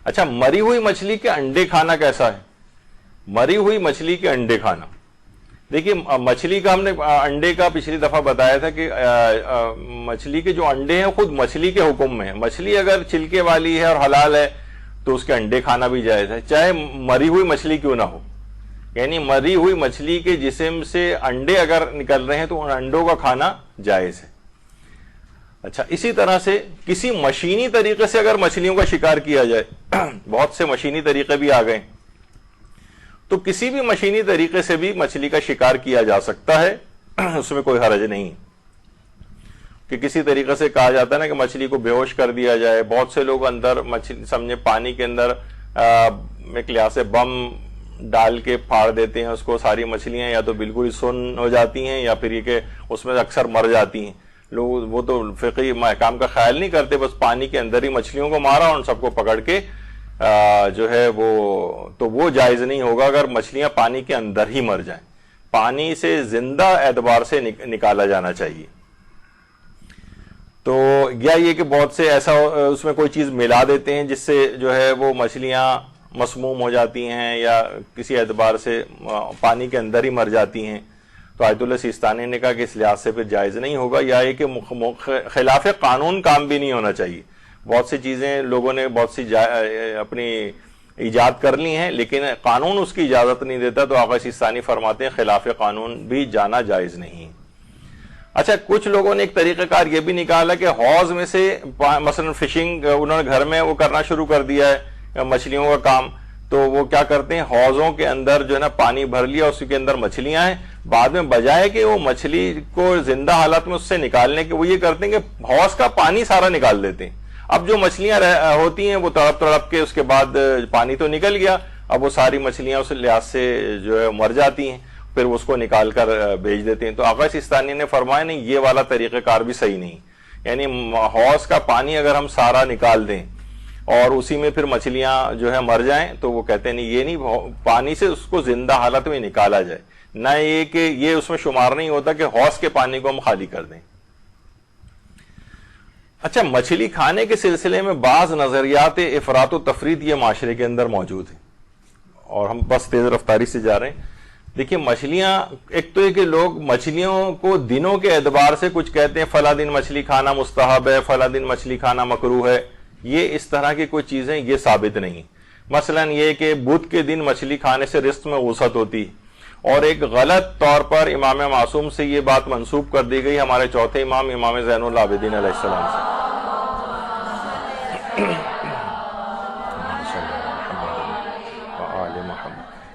اچھا، مری ہوئی مچھلی کے انڈے کھانا کیسا ہے؟ مری ہوئی مچھلی کے انڈے کھانا، دیکھیے مچھلی کا ہم نے انڈے کا پچھلی دفعہ بتایا تھا کہ مچھلی کے جو انڈے ہیں خود مچھلی کے حکم میں ہیں. مچھلی اگر چھلکے والی ہے اور حلال ہے تو اس کے انڈے کھانا بھی جائز ہے، چاہے مری ہوئی مچھلی کیوں نہ ہو. یعنی مری ہوئی مچھلی کے جسم سے انڈے اگر نکل رہے ہیں تو ان انڈوں کا کھانا جائز ہے. اچھا، اسی طرح سے کسی مشینی طریقے سے اگر مچھلیوں کا شکار کیا جائے، بہت سے مشینی طریقے بھی آ گئے، تو کسی بھی مشینی طریقے سے بھی مچھلی کا شکار کیا جا سکتا ہے، اس میں کوئی حرج نہیں. کہ کسی طریقے سے کہا جاتا ہے نا کہ مچھلی کو بے ہوش کر دیا جائے. بہت سے لوگ اندر مچھلی سمجھے پانی کے اندر ایک لحاظ سے بم ڈال کے پھاڑ دیتے ہیں اس کو، ساری مچھلیاں یا تو بالکل ہی سن ہو جاتی ہیں یا پھر یہ کہ اس میں اکثر مر جاتی ہیں. لوگ وہ تو فقہی احکام کا خیال نہیں کرتے، بس پانی کے اندر ہی مچھلیوں کو مارا اور ان سب کو پکڑ کے جو ہے وہ جائز نہیں ہوگا اگر مچھلیاں پانی کے اندر ہی مر جائیں. پانی سے زندہ اعتبار سے نکالا جانا چاہیے. تو یا یہ کہ بہت سے ایسا اس میں کوئی چیز ملا دیتے ہیں جس سے جو ہے وہ مچھلیاں مسموم ہو جاتی ہیں یا کسی اعتبار سے پانی کے اندر ہی مر جاتی ہیں. تو آیت اللہ سیستانی نے کہا کہ اس لحاظ سے پھر جائز نہیں ہوگا. یا یہ کہ خلاف قانون کام بھی نہیں ہونا چاہیے. بہت سی چیزیں لوگوں نے بہت سی اپنی ایجاد کر لی ہیں لیکن قانون اس کی اجازت نہیں دیتا، تو آقا سیستانی فرماتے ہیں خلاف قانون بھی جانا جائز نہیں. اچھا، کچھ لوگوں نے ایک طریقہ کار یہ بھی نکالا کہ حوض میں سے مثلا فشنگ انہوں نے گھر میں وہ کرنا شروع کر دیا ہے مچھلیوں کا کام. تو وہ کیا کرتے ہیں، حوضوں کے اندر جو ہے نا پانی بھر لیا، اسی کے اندر مچھلیاں ہیں، بعد میں بجائے کہ وہ مچھلی کو زندہ حالت میں اس سے نکالنے کے وہ یہ کرتے ہیں کہ حوض کا پانی سارا نکال دیتے ہیں. اب جو مچھلیاں ہوتی ہیں وہ تڑپ تڑپ کے اس کے بعد پانی تو نکل گیا، اب وہ ساری مچھلیاں اس لحاظ سے جو ہے مر جاتی ہیں، پھر اس کو نکال کر بیچ دیتے ہیں. تو آقا سیستانی نے فرمایا نہیں، یہ والا طریقہ کار بھی صحیح نہیں. یعنی حوض کا پانی اگر ہم سارا نکال دیں اور اسی میں پھر مچھلیاں جو ہے مر جائیں تو وہ کہتے ہیں نہیں، یہ نہیں، پانی سے اس کو زندہ حالت میں نکالا جائے، نہ یہ کہ یہ اس میں شمار نہیں ہوتا کہ حوض کے پانی کو ہم خالی کر دیں. اچھا، مچھلی کھانے کے سلسلے میں بعض نظریات افراط و تفریط یہ معاشرے کے اندر موجود ہیں اور ہم بس تیز رفتاری سے جا رہے ہیں. دیکھیے مچھلیاں، ایک تو یہ کہ لوگ مچھلیوں کو دنوں کے اعتبار سے کچھ کہتے ہیں، فلاں دن مچھلی کھانا مستحب ہے، فلاں دن مچھلی کھانا مکروہ ہے. یہ اس طرح کی کوئی چیزیں یہ ثابت نہیں. مثلا یہ کہ بدھ کے دن مچھلی کھانے سے رزق میں وسعت ہوتی، اور ایک غلط طور پر امام معصوم سے یہ بات منسوب کر دی گئی ہمارے چوتھے امام امام زین العابدین علیہ السلام سے.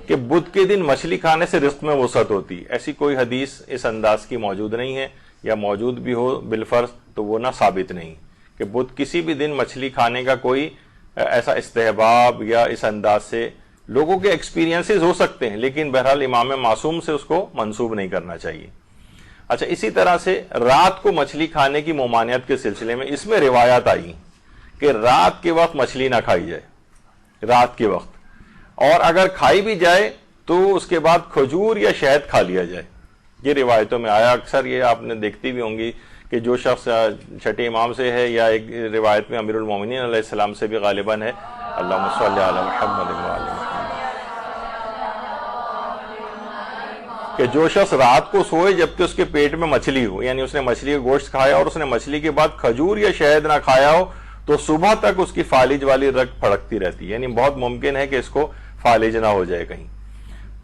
کہ بدھ کے دن مچھلی کھانے سے رزق میں وسعت ہوتی. ایسی کوئی حدیث اس انداز کی موجود نہیں ہے، یا موجود بھی ہو بالفرض تو وہ نہ ثابت نہیں. کہ بدھ کسی بھی دن مچھلی کھانے کا کوئی ایسا استحباب یا اس انداز سے لوگوں کے ایکسپیرینسز ہو سکتے ہیں، لیکن بہرحال امام معصوم سے اس کو منسوب نہیں کرنا چاہیے۔ اچھا، اسی طرح سے رات کو مچھلی کھانے کی ممانعت کے سلسلے میں اس میں روایات آئی کہ رات کے وقت مچھلی نہ کھائی جائے، رات کے وقت، اور اگر کھائی بھی جائے تو اس کے بعد کھجور یا شہد کھا لیا جائے۔ یہ روایتوں میں آیا، اکثر یہ آپ نے دیکھتی بھی ہوں گی کہ جو شخص چھٹے امام سے ہے یا ایک روایت میں امیر المومنین علیہ السلام سے بھی غالباً ہے، اللہم صلی علی محمد وعلی محمد، کہ جو شخص رات کو سوئے جبکہ اس کے پیٹ میں مچھلی ہو، یعنی اس نے مچھلی کا گوشت کھایا اور اس نے مچھلی کے بعد کھجور یا شہد نہ کھایا ہو، تو صبح تک اس کی فالج والی رگ پھڑکتی رہتی ہے، یعنی بہت ممکن ہے کہ اس کو فالج نہ ہو جائے کہیں۔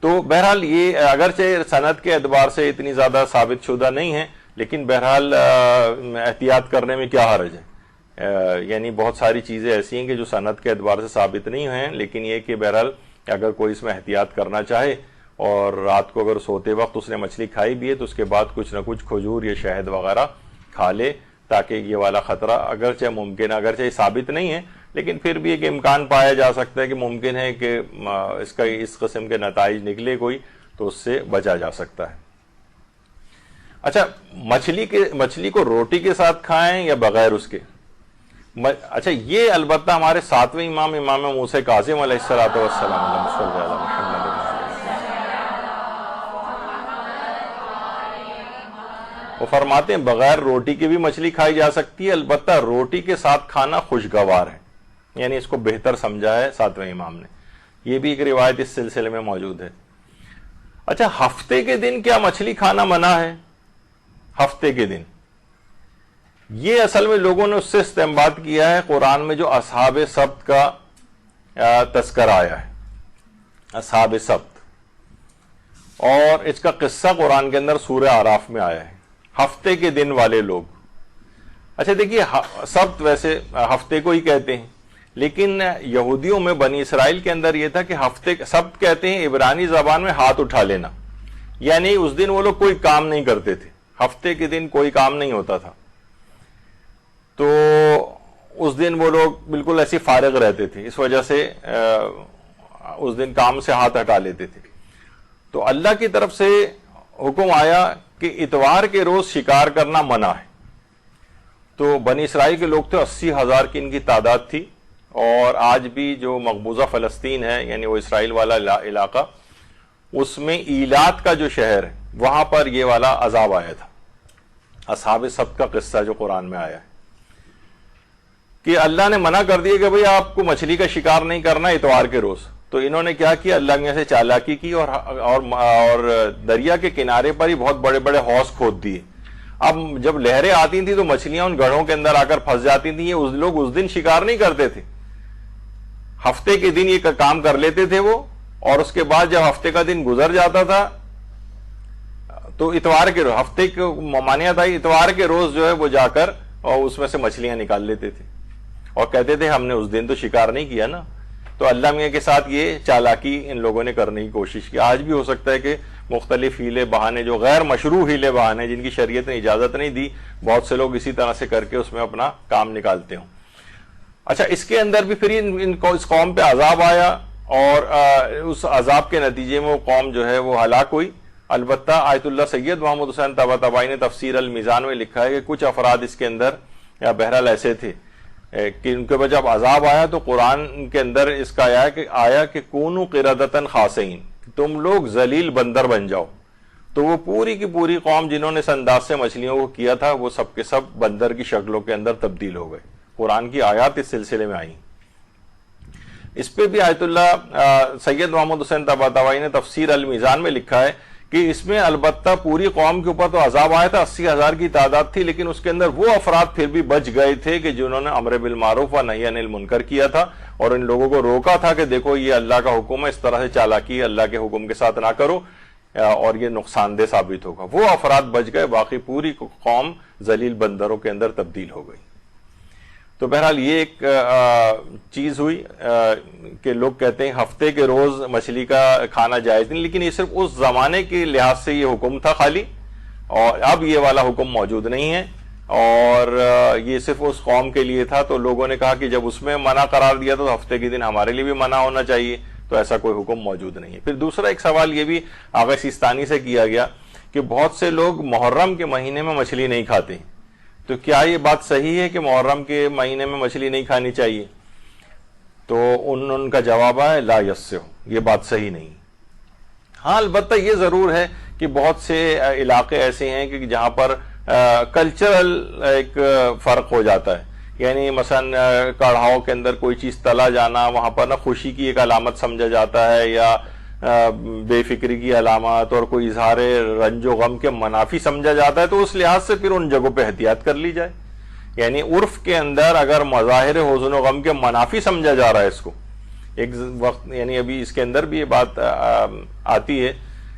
تو بہرحال یہ اگرچہ سند کے اعتبار سے اتنی زیادہ ثابت شدہ نہیں ہے، لیکن بہرحال احتیاط کرنے میں کیا حرج ہے؟ یعنی بہت ساری چیزیں ایسی ہیں کہ جو سند کے اعتبار سے ثابت نہیں ہیں، لیکن یہ کہ بہرحال اگر کوئی اس میں احتیاط کرنا چاہے اور رات کو اگر سوتے وقت اس نے مچھلی کھائی بھی ہے تو اس کے بعد کچھ نہ کچھ کھجور یا شہد وغیرہ کھا لے، تاکہ یہ والا خطرہ اگرچہ ممکن ہے، اگرچہ یہ ثابت نہیں ہے، لیکن پھر بھی ایک امکان پایا جا سکتا ہے کہ ممکن ہے کہ اس کا اس قسم کے نتائج نکلے کوئی، تو اس سے بچا جا سکتا ہے۔ اچھا، مچھلی کو روٹی کے ساتھ کھائیں یا بغیر اس کے؟ اچھا، یہ البتہ ہمارے ساتویں امام موسیٰ کاظم علیہ الصلوۃ والسلام اللہم صلی علی محمد، وہ فرماتے ہیں بغیر روٹی کے بھی مچھلی کھائی جا سکتی ہے، البتہ روٹی کے ساتھ کھانا خوشگوار ہے، یعنی اس کو بہتر سمجھا ہے ساتویں امام نے۔ یہ بھی ایک روایت اس سلسلے میں موجود ہے۔ اچھا، ہفتے کے دن کیا مچھلی کھانا منع ہے؟ ہفتے کے دن یہ اصل میں لوگوں نے اس سے استنباط کیا ہے قرآن میں جو اصحاب سبت کا تذکرہ آیا ہے، اصحاب سبت، اور اس کا قصہ قرآن کے اندر سورہ اعراف میں آیا ہے، ہفتے کے دن والے لوگ۔ اچھا دیکھیے، سبت ویسے ہفتے کو ہی کہتے ہیں، لیکن یہودیوں میں بنی اسرائیل کے اندر یہ تھا کہ ہفتے سبت کہتے ہیں عبرانی زبان میں ہاتھ اٹھا لینا، یعنی اس دن وہ لوگ کوئی کام نہیں کرتے تھے، ہفتے کے دن کوئی کام نہیں ہوتا تھا، تو اس دن وہ لوگ بالکل ایسی فارغ رہتے تھے، اس وجہ سے اس دن کام سے ہاتھ ہٹا لیتے تھے۔ تو اللہ کی طرف سے حکم آیا کہ اتوار کے روز شکار کرنا منع ہے۔ تو بنی اسرائیل کے لوگ تھے، 80,000 کی ان کی تعداد تھی، اور آج بھی جو مقبوضہ فلسطین ہے، یعنی وہ اسرائیل والا علاقہ، اس میں ایلات کا جو شہر ہے وہاں پر یہ والا عذاب آیا تھا، اصحاب سبت کا قصہ جو قرآن میں آیا ہے، کہ اللہ نے منع کر دیا کہ بھئی آپ کو مچھلی کا شکار نہیں کرنا اتوار کے روز۔ تو انہوں نے کیا کیا، اللہ میں سے چالاکی کی اور دریا کے کنارے پر ہی بہت بڑے بڑے حوض کھود دیے۔ اب جب لہریں آتی تھیں تو مچھلیاں ان گڑھوں کے اندر آ کر پھنس جاتی تھیں۔ یہ لوگ اس دن شکار نہیں کرتے تھے، ہفتے کے دن یہ کام کر لیتے تھے وہ، اور اس کے بعد جب ہفتے کا دن گزر جاتا تھا تو اتوار کے روز، ہفتے کو ممانعت آئی، اتوار کے روز جو ہے وہ جا کر اور اس میں سے مچھلیاں نکال لیتے تھے اور کہتے تھے ہم نے اس دن تو شکار نہیں کیا نا۔ تو اللہ میاں کے ساتھ یہ چالاکی ان لوگوں نے کرنے کی کوشش کی۔ آج بھی ہو سکتا ہے کہ مختلف ہیلے بہانے، جو غیر مشروع ہیلے بہانے جن کی شریعت نے اجازت نہیں دی، بہت سے لوگ اسی طرح سے کر کے اس میں اپنا کام نکالتے ہوں۔ اچھا، اس کے اندر بھی پھر اس قوم پہ عذاب آیا، اور اس عذاب کے نتیجے میں وہ قوم جو ہے وہ ہلاک ہوئی۔ البتہ آیت اللہ سید محمد حسین طباطبائی نے تفسیر المیزان میں لکھا ہے کہ کچھ افراد اس کے اندر یا بہرحال ایسے تھے کہ ان کے بعد جب عذاب آیا تو قرآن کے اندر اس کا آیا کہ کونوا قردۃ خاسئین، تم لوگ ذلیل بندر بن جاؤ۔ تو وہ پوری کی پوری قوم جنہوں نے اس انداز سے مچھلیوں کو کیا تھا، وہ سب کے سب بندر کی شکلوں کے اندر تبدیل ہو گئے۔ قرآن کی آیات اس سلسلے میں آئیں۔ اس پہ بھی آیت اللہ سید محمد حسین طباطبائی نے تفسیر المیزان میں لکھا ہے کہ اس میں البتہ پوری قوم کے اوپر تو عذاب آیا تھا، 80,000 کی تعداد تھی، لیکن اس کے اندر وہ افراد پھر بھی بچ گئے تھے کہ جنہوں نے امر بالمعروف و نہی عن المنکر کیا تھا اور ان لوگوں کو روکا تھا کہ دیکھو یہ اللہ کا حکم ہے، اس طرح سے چالاکی اللہ کے حکم کے ساتھ نہ کرو اور یہ نقصان دہ ثابت ہوگا۔ وہ افراد بچ گئے، باقی پوری قوم ذلیل بندروں کے اندر تبدیل ہو گئی۔ تو بہرحال یہ ایک چیز ہوئی کہ لوگ کہتے ہیں ہفتے کے روز مچھلی کا کھانا جائز نہیں، لیکن یہ صرف اس زمانے کے لحاظ سے یہ حکم تھا خالی، اور اب یہ والا حکم موجود نہیں ہے، اور یہ صرف اس قوم کے لیے تھا، تو لوگوں نے کہا کہ جب اس میں منع قرار دیا تو ہفتے کے دن ہمارے لیے بھی منع ہونا چاہیے، تو ایسا کوئی حکم موجود نہیں ہے۔ پھر دوسرا ایک سوال یہ بھی آغا سیستانی سے کیا گیا کہ بہت سے لوگ محرم کے مہینے میں مچھلی نہیں کھاتے، تو کیا یہ بات صحیح ہے کہ محرم کے مہینے میں مچھلی نہیں کھانی چاہیے؟ تو ان کا جواب ہے لا یصح، یہ بات صحیح نہیں۔ ہاں البتہ یہ ضرور ہے کہ بہت سے علاقے ایسے ہیں کہ جہاں پر کلچرل ایک فرق ہو جاتا ہے، یعنی مثلا کڑھاؤ کے اندر کوئی چیز تلا جانا وہاں پر نہ خوشی کی ایک علامت سمجھا جاتا ہے یا بے فکری کی علامت، اور کوئی اظہار رنج و غم کے منافی سمجھا جاتا ہے، تو اس لحاظ سے پھر ان جگہوں پہ احتیاط کر لی جائے۔ یعنی عرف کے اندر اگر مظاہر حزن و غم کے منافی سمجھا جا رہا ہے اس کو، ایک وقت یعنی ابھی اس کے اندر بھی یہ بات آتی ہے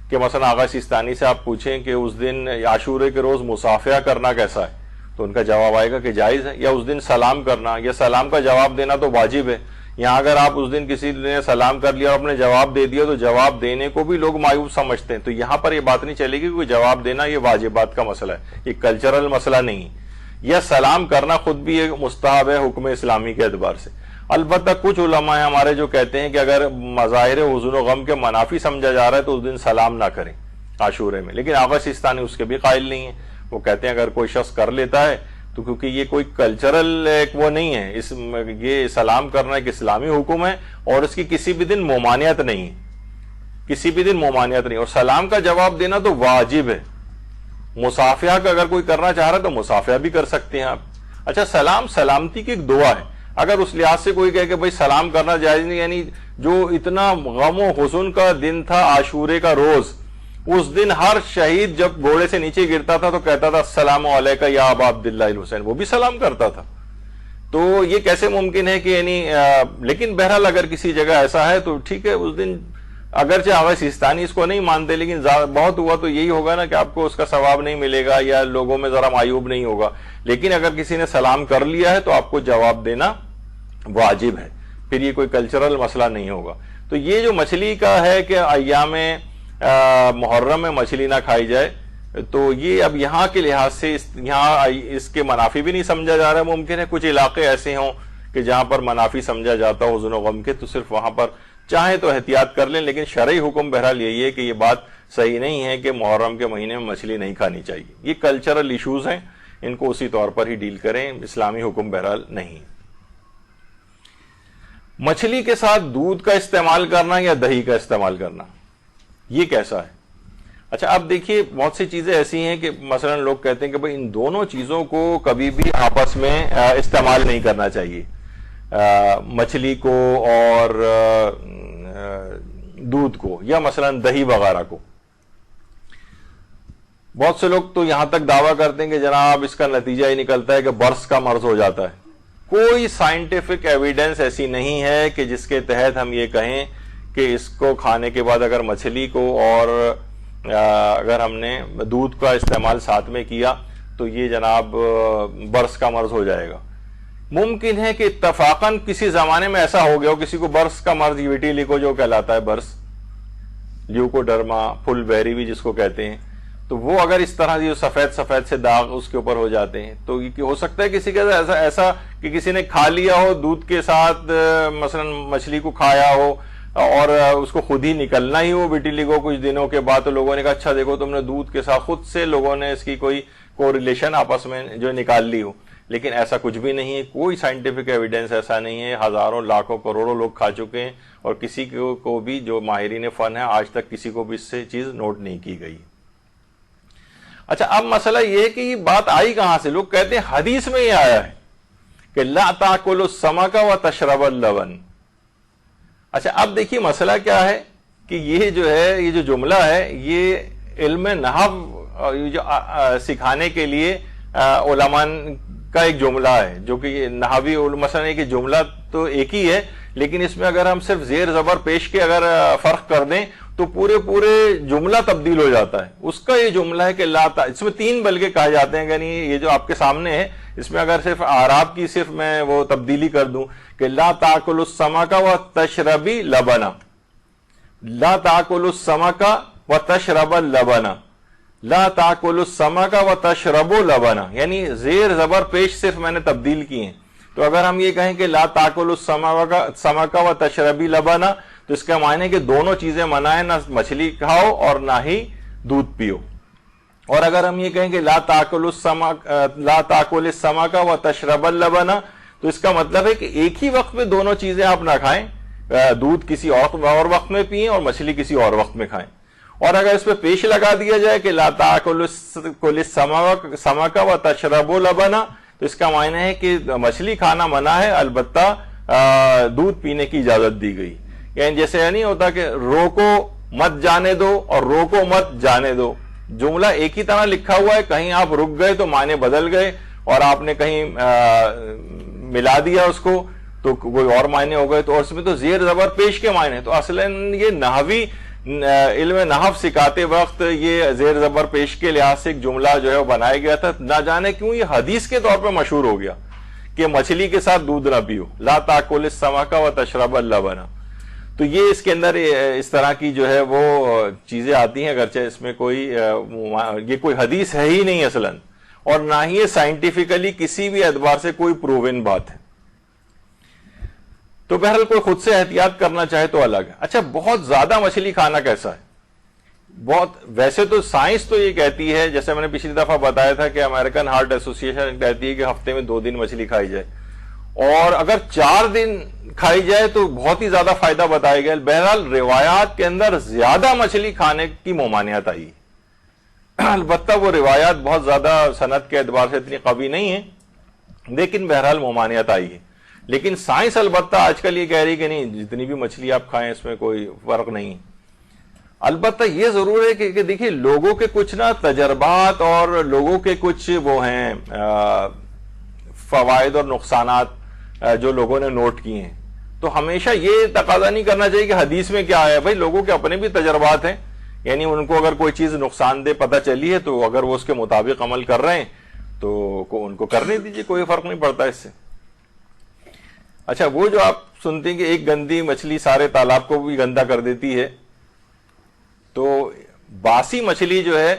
کہ مثلا آغا سیستانی سے آپ پوچھیں کہ اس دن عاشورے کے روز مصافحہ کرنا کیسا ہے، تو ان کا جواب آئے گا کہ جائز ہے، یا اس دن سلام کرنا، یا سلام کا جواب دینا تو واجب ہے۔ یہاں اگر آپ اس دن کسی نے سلام کر لیا اور اپنے جواب دے دیا تو جواب دینے کو بھی لوگ معیوب سمجھتے ہیں، تو یہاں پر یہ بات نہیں چلے گی کہ جواب دینا یہ واجبات کا مسئلہ ہے، یہ کلچرل مسئلہ نہیں ہے۔ یا سلام کرنا خود بھی ایک مستحب ہے حکم اسلامی کے اعتبار سے۔ البتہ کچھ علماء ہیں ہمارے جو کہتے ہیں کہ اگر مظاہر حزن و غم کے منافی سمجھا جا رہا ہے تو اس دن سلام نہ کریں عاشورے میں، لیکن آغا سیستانی اس کے بھی قائل نہیں ہے۔ وہ کہتے ہیں اگر کوئی شخص کر لیتا ہے تو کیونکہ یہ کوئی کلچرل ایک وہ نہیں ہے، یہ سلام کرنا ایک اسلامی حکم ہے اور اس کی کسی بھی دن ممانعت نہیں ہے، کسی بھی دن ممانعت نہیں، اور سلام کا جواب دینا تو واجب ہے۔ مصافحہ کا اگر کوئی کرنا چاہ رہا ہے تو مصافحہ بھی کر سکتے ہیں آپ۔ اچھا سلام سلامتی کی ایک دعا ہے، اگر اس لحاظ سے کوئی کہے کہ بھائی سلام کرنا جائز نہیں، یعنی جو اتنا غم و حزن کا دن تھا عاشورے کا روز، اس دن ہر شہید جب گھوڑے سے نیچے گرتا تھا تو کہتا تھا السلام علیکہ یا ابا عبداللہ الحسین، وہ بھی سلام کرتا تھا۔ تو یہ کیسے ممکن ہے کہ یعنی لیکن بہرحال اگر کسی جگہ ایسا ہے تو ٹھیک ہے، اس دن اگرچہ آغا سیستانی اس کو نہیں مانتے، لیکن بہت ہوا تو یہی ہوگا نا کہ آپ کو اس کا ثواب نہیں ملے گا یا لوگوں میں ذرا معیوب نہیں ہوگا، لیکن اگر کسی نے سلام کر لیا ہے تو آپ کو جواب دینا واجب ہے، پھر یہ کوئی کلچرل مسئلہ نہیں ہوگا۔ تو یہ جو مچھلی کا ہے کہ ایام محرم میں مچھلی نہ کھائی جائے، تو یہ اب یہاں کے لحاظ سے یہاں اس کے منافی بھی نہیں سمجھا جا رہا ہے۔ ممکن ہے کچھ علاقے ایسے ہوں کہ جہاں پر منافی سمجھا جاتا ہو حزن و غم کے، تو صرف وہاں پر چاہیں تو احتیاط کر لیں، لیکن شرعی حکم بہرحال یہی ہے کہ یہ بات صحیح نہیں ہے کہ محرم کے مہینے میں مچھلی نہیں کھانی چاہیے۔ یہ کلچرل ایشوز ہیں، ان کو اسی طور پر ہی ڈیل کریں، اسلامی حکم بہرحال نہیں۔ مچھلی کے ساتھ دودھ کا استعمال کرنا یا دہی کا استعمال کرنا، یہ کیسا ہے؟ اچھا اب دیکھیے بہت سی چیزیں ایسی ہیں کہ مثلا لوگ کہتے ہیں کہ بھئی ان دونوں چیزوں کو کبھی بھی آپس میں استعمال نہیں کرنا چاہیے، مچھلی کو اور دودھ کو، یا مثلا دہی وغیرہ کو۔ بہت سے لوگ تو یہاں تک دعویٰ کرتے ہیں کہ جناب اس کا نتیجہ ہی نکلتا ہے کہ برس کا مرض ہو جاتا ہے۔ کوئی سائنٹیفک ایویڈنس ایسی نہیں ہے کہ جس کے تحت ہم یہ کہیں کہ اس کو کھانے کے بعد اگر مچھلی کو اور اگر ہم نے دودھ کا استعمال ساتھ میں کیا تو یہ جناب برس کا مرض ہو جائے گا۔ ممکن ہے کہ اتفاقاً کسی زمانے میں ایسا ہو گیا ہو، کسی کو برس کا مرض ویٹیلیگو جو کہلاتا ہے، برس لیوکوڈرما پھل بیری بھی جس کو کہتے ہیں، تو وہ اگر اس طرح جو سفید سفید سے داغ اس کے اوپر ہو جاتے ہیں تو یہ ہو سکتا ہے کسی کے ایسا کہ کسی نے کھا لیا ہو دودھ کے ساتھ، مثلا مچھلی کو کھایا ہو اور اس کو خود ہی نکلنا ہی ہو ویٹیلیگو کچھ دنوں کے بعد، تو لوگوں نے کہا اچھا دیکھو تم نے دودھ کے ساتھ، خود سے لوگوں نے اس کی کوئی کوریلیشن آپس میں جو نکال لی ہو، لیکن ایسا کچھ بھی نہیں ہے، کوئی سائنٹیفک ایویڈنس ایسا نہیں ہے۔ ہزاروں لاکھوں کروڑوں لوگ کھا چکے ہیں اور کسی کو بھی جو ماہرین فن ہے آج تک کسی کو بھی اس سے چیز نوٹ نہیں کی گئی۔ اچھا اب مسئلہ یہ ہے کہ یہ بات آئی کہاں سے؟ لوگ کہتے ہیں حدیث میں یہ آیا ہے کہ لا تاکلوا السمک وتشربوا اللبن۔ اچھا اب دیکھیے مسئلہ کیا ہے کہ یہ جو ہے یہ جو جملہ ہے یہ علم نحو جو سکھانے کے لیے علماء کا ایک جملہ ہے، جو کہ یہ نحوی مثلا کہ جملہ تو ایک ہی ہے، لیکن اس میں اگر ہم صرف زیر زبر پیش کے اگر فرق کر دیں تو پورے جملہ تبدیل ہو جاتا ہے۔ اس کا یہ جملہ ہے کہ لا، اس میں تین بلکہ کہے جاتے ہیں، یعنی یہ جو آپ کے سامنے ہے اس میں اگر صرف اعراب کی صرف میں وہ تبدیلی کر دوں کہ لا تاکلوا السمک وتشربوا اللبن، لا تاکلوا السمک وتشربوا اللبن، لا تاکلوا السمک و تشربوا لبنا، یعنی زیر زبر پیش صرف میں نے تبدیل کی ہیں. تو اگر ہم یہ کہیں کہ لا تاکلوا السمک و تشربی لبنا تو اس کا معنی ہے کہ دونوں چیزیں منع ہے، نہ مچھلی کھاؤ اور نہ ہی دودھ پیو. اور اگر ہم یہ کہیں کہ لا تاکلوا السمک و تشربوا اللبن تو اس کا مطلب ہے کہ ایک ہی وقت میں دونوں چیزیں آپ نہ کھائیں، دودھ کسی اور وقت میں پئیں اور مچھلی کسی اور وقت میں کھائیں. اور اگر اس پہ پیش لگا دیا جائے کہ لا تاکلوا السمک و تشربوا اللبن تو اس کا معنی ہے کہ مچھلی کھانا منع ہے، البتہ دودھ پینے کی اجازت دی گئی. یعنی جیسے نہیں ہوتا کہ روکو مت جانے دو اور روکو مت جانے دو، جملہ ایک ہی طرح لکھا ہوا ہے، کہیں آپ رک گئے تو معنی بدل گئے اور آپ نے کہیں ملا دیا اس کو تو کوئی اور معنی ہو گئے. تو اس میں تو زیر زبر پیش کے معنی. تو اصلاً یہ نحوی علم نحو سکھاتے وقت یہ زیر زبر پیش کے لحاظ سے ایک جملہ جو ہے وہ بنایا گیا تھا. نہ جانے کیوں یہ حدیث کے طور پہ مشہور ہو گیا کہ مچھلی کے ساتھ دودھ نہ پیو، لا تاکلوا السمک و تشربوا اللبن. تو یہ اس کے اندر اس طرح کی جو ہے وہ چیزیں آتی ہیں، اگرچہ اس میں یہ کوئی حدیث ہے ہی نہیں اصلاً، اور نہ ہی یہ سائنٹیفکلی کسی بھی اعتبار سے کوئی پروون بات ہے. تو بہرحال کوئی خود سے احتیاط کرنا چاہے تو الگ ہے. اچھا، بہت زیادہ مچھلی کھانا کیسا ہے؟ ویسے تو سائنس تو یہ کہتی ہے، جیسے میں نے پچھلی دفعہ بتایا تھا کہ امریکن ہارٹ ایسوسی ایشن کہتی ہے کہ ہفتے میں 2 دن مچھلی کھائی جائے، اور اگر 4 دن کھائی جائے تو بہت ہی زیادہ فائدہ بتایا گیا. بہرحال روایات کے اندر زیادہ مچھلی کھانے کی ممانعت آئی، البتہ وہ روایات بہت زیادہ صنعت کے اعتبار سے اتنی قوی نہیں ہیں، لیکن بہرحال ممانعت آئی ہے. لیکن سائنس البتہ آج کل یہ کہہ رہی کہ نہیں، جتنی بھی مچھلی آپ کھائیں اس میں کوئی فرق نہیں. البتہ یہ ضرور ہے کہ دیکھیے لوگوں کے کچھ نا تجربات اور لوگوں کے کچھ وہ ہیں فوائد اور نقصانات جو لوگوں نے نوٹ کیے ہیں. تو ہمیشہ یہ تقاضا نہیں کرنا چاہیے کہ حدیث میں کیا ہے. بھائی لوگوں کے اپنے بھی تجربات ہیں، یعنی ان کو اگر کوئی چیز نقصان دہ پتہ چلی ہے تو اگر وہ اس کے مطابق عمل کر رہے ہیں تو ان کو کرنے دیجیے، کوئی فرق نہیں پڑتا اس سے. اچھا، وہ جو آپ سنتے ہیں کہ ایک گندی مچھلی سارے تالاب کو بھی گندا کر دیتی ہے، تو باسی مچھلی جو ہے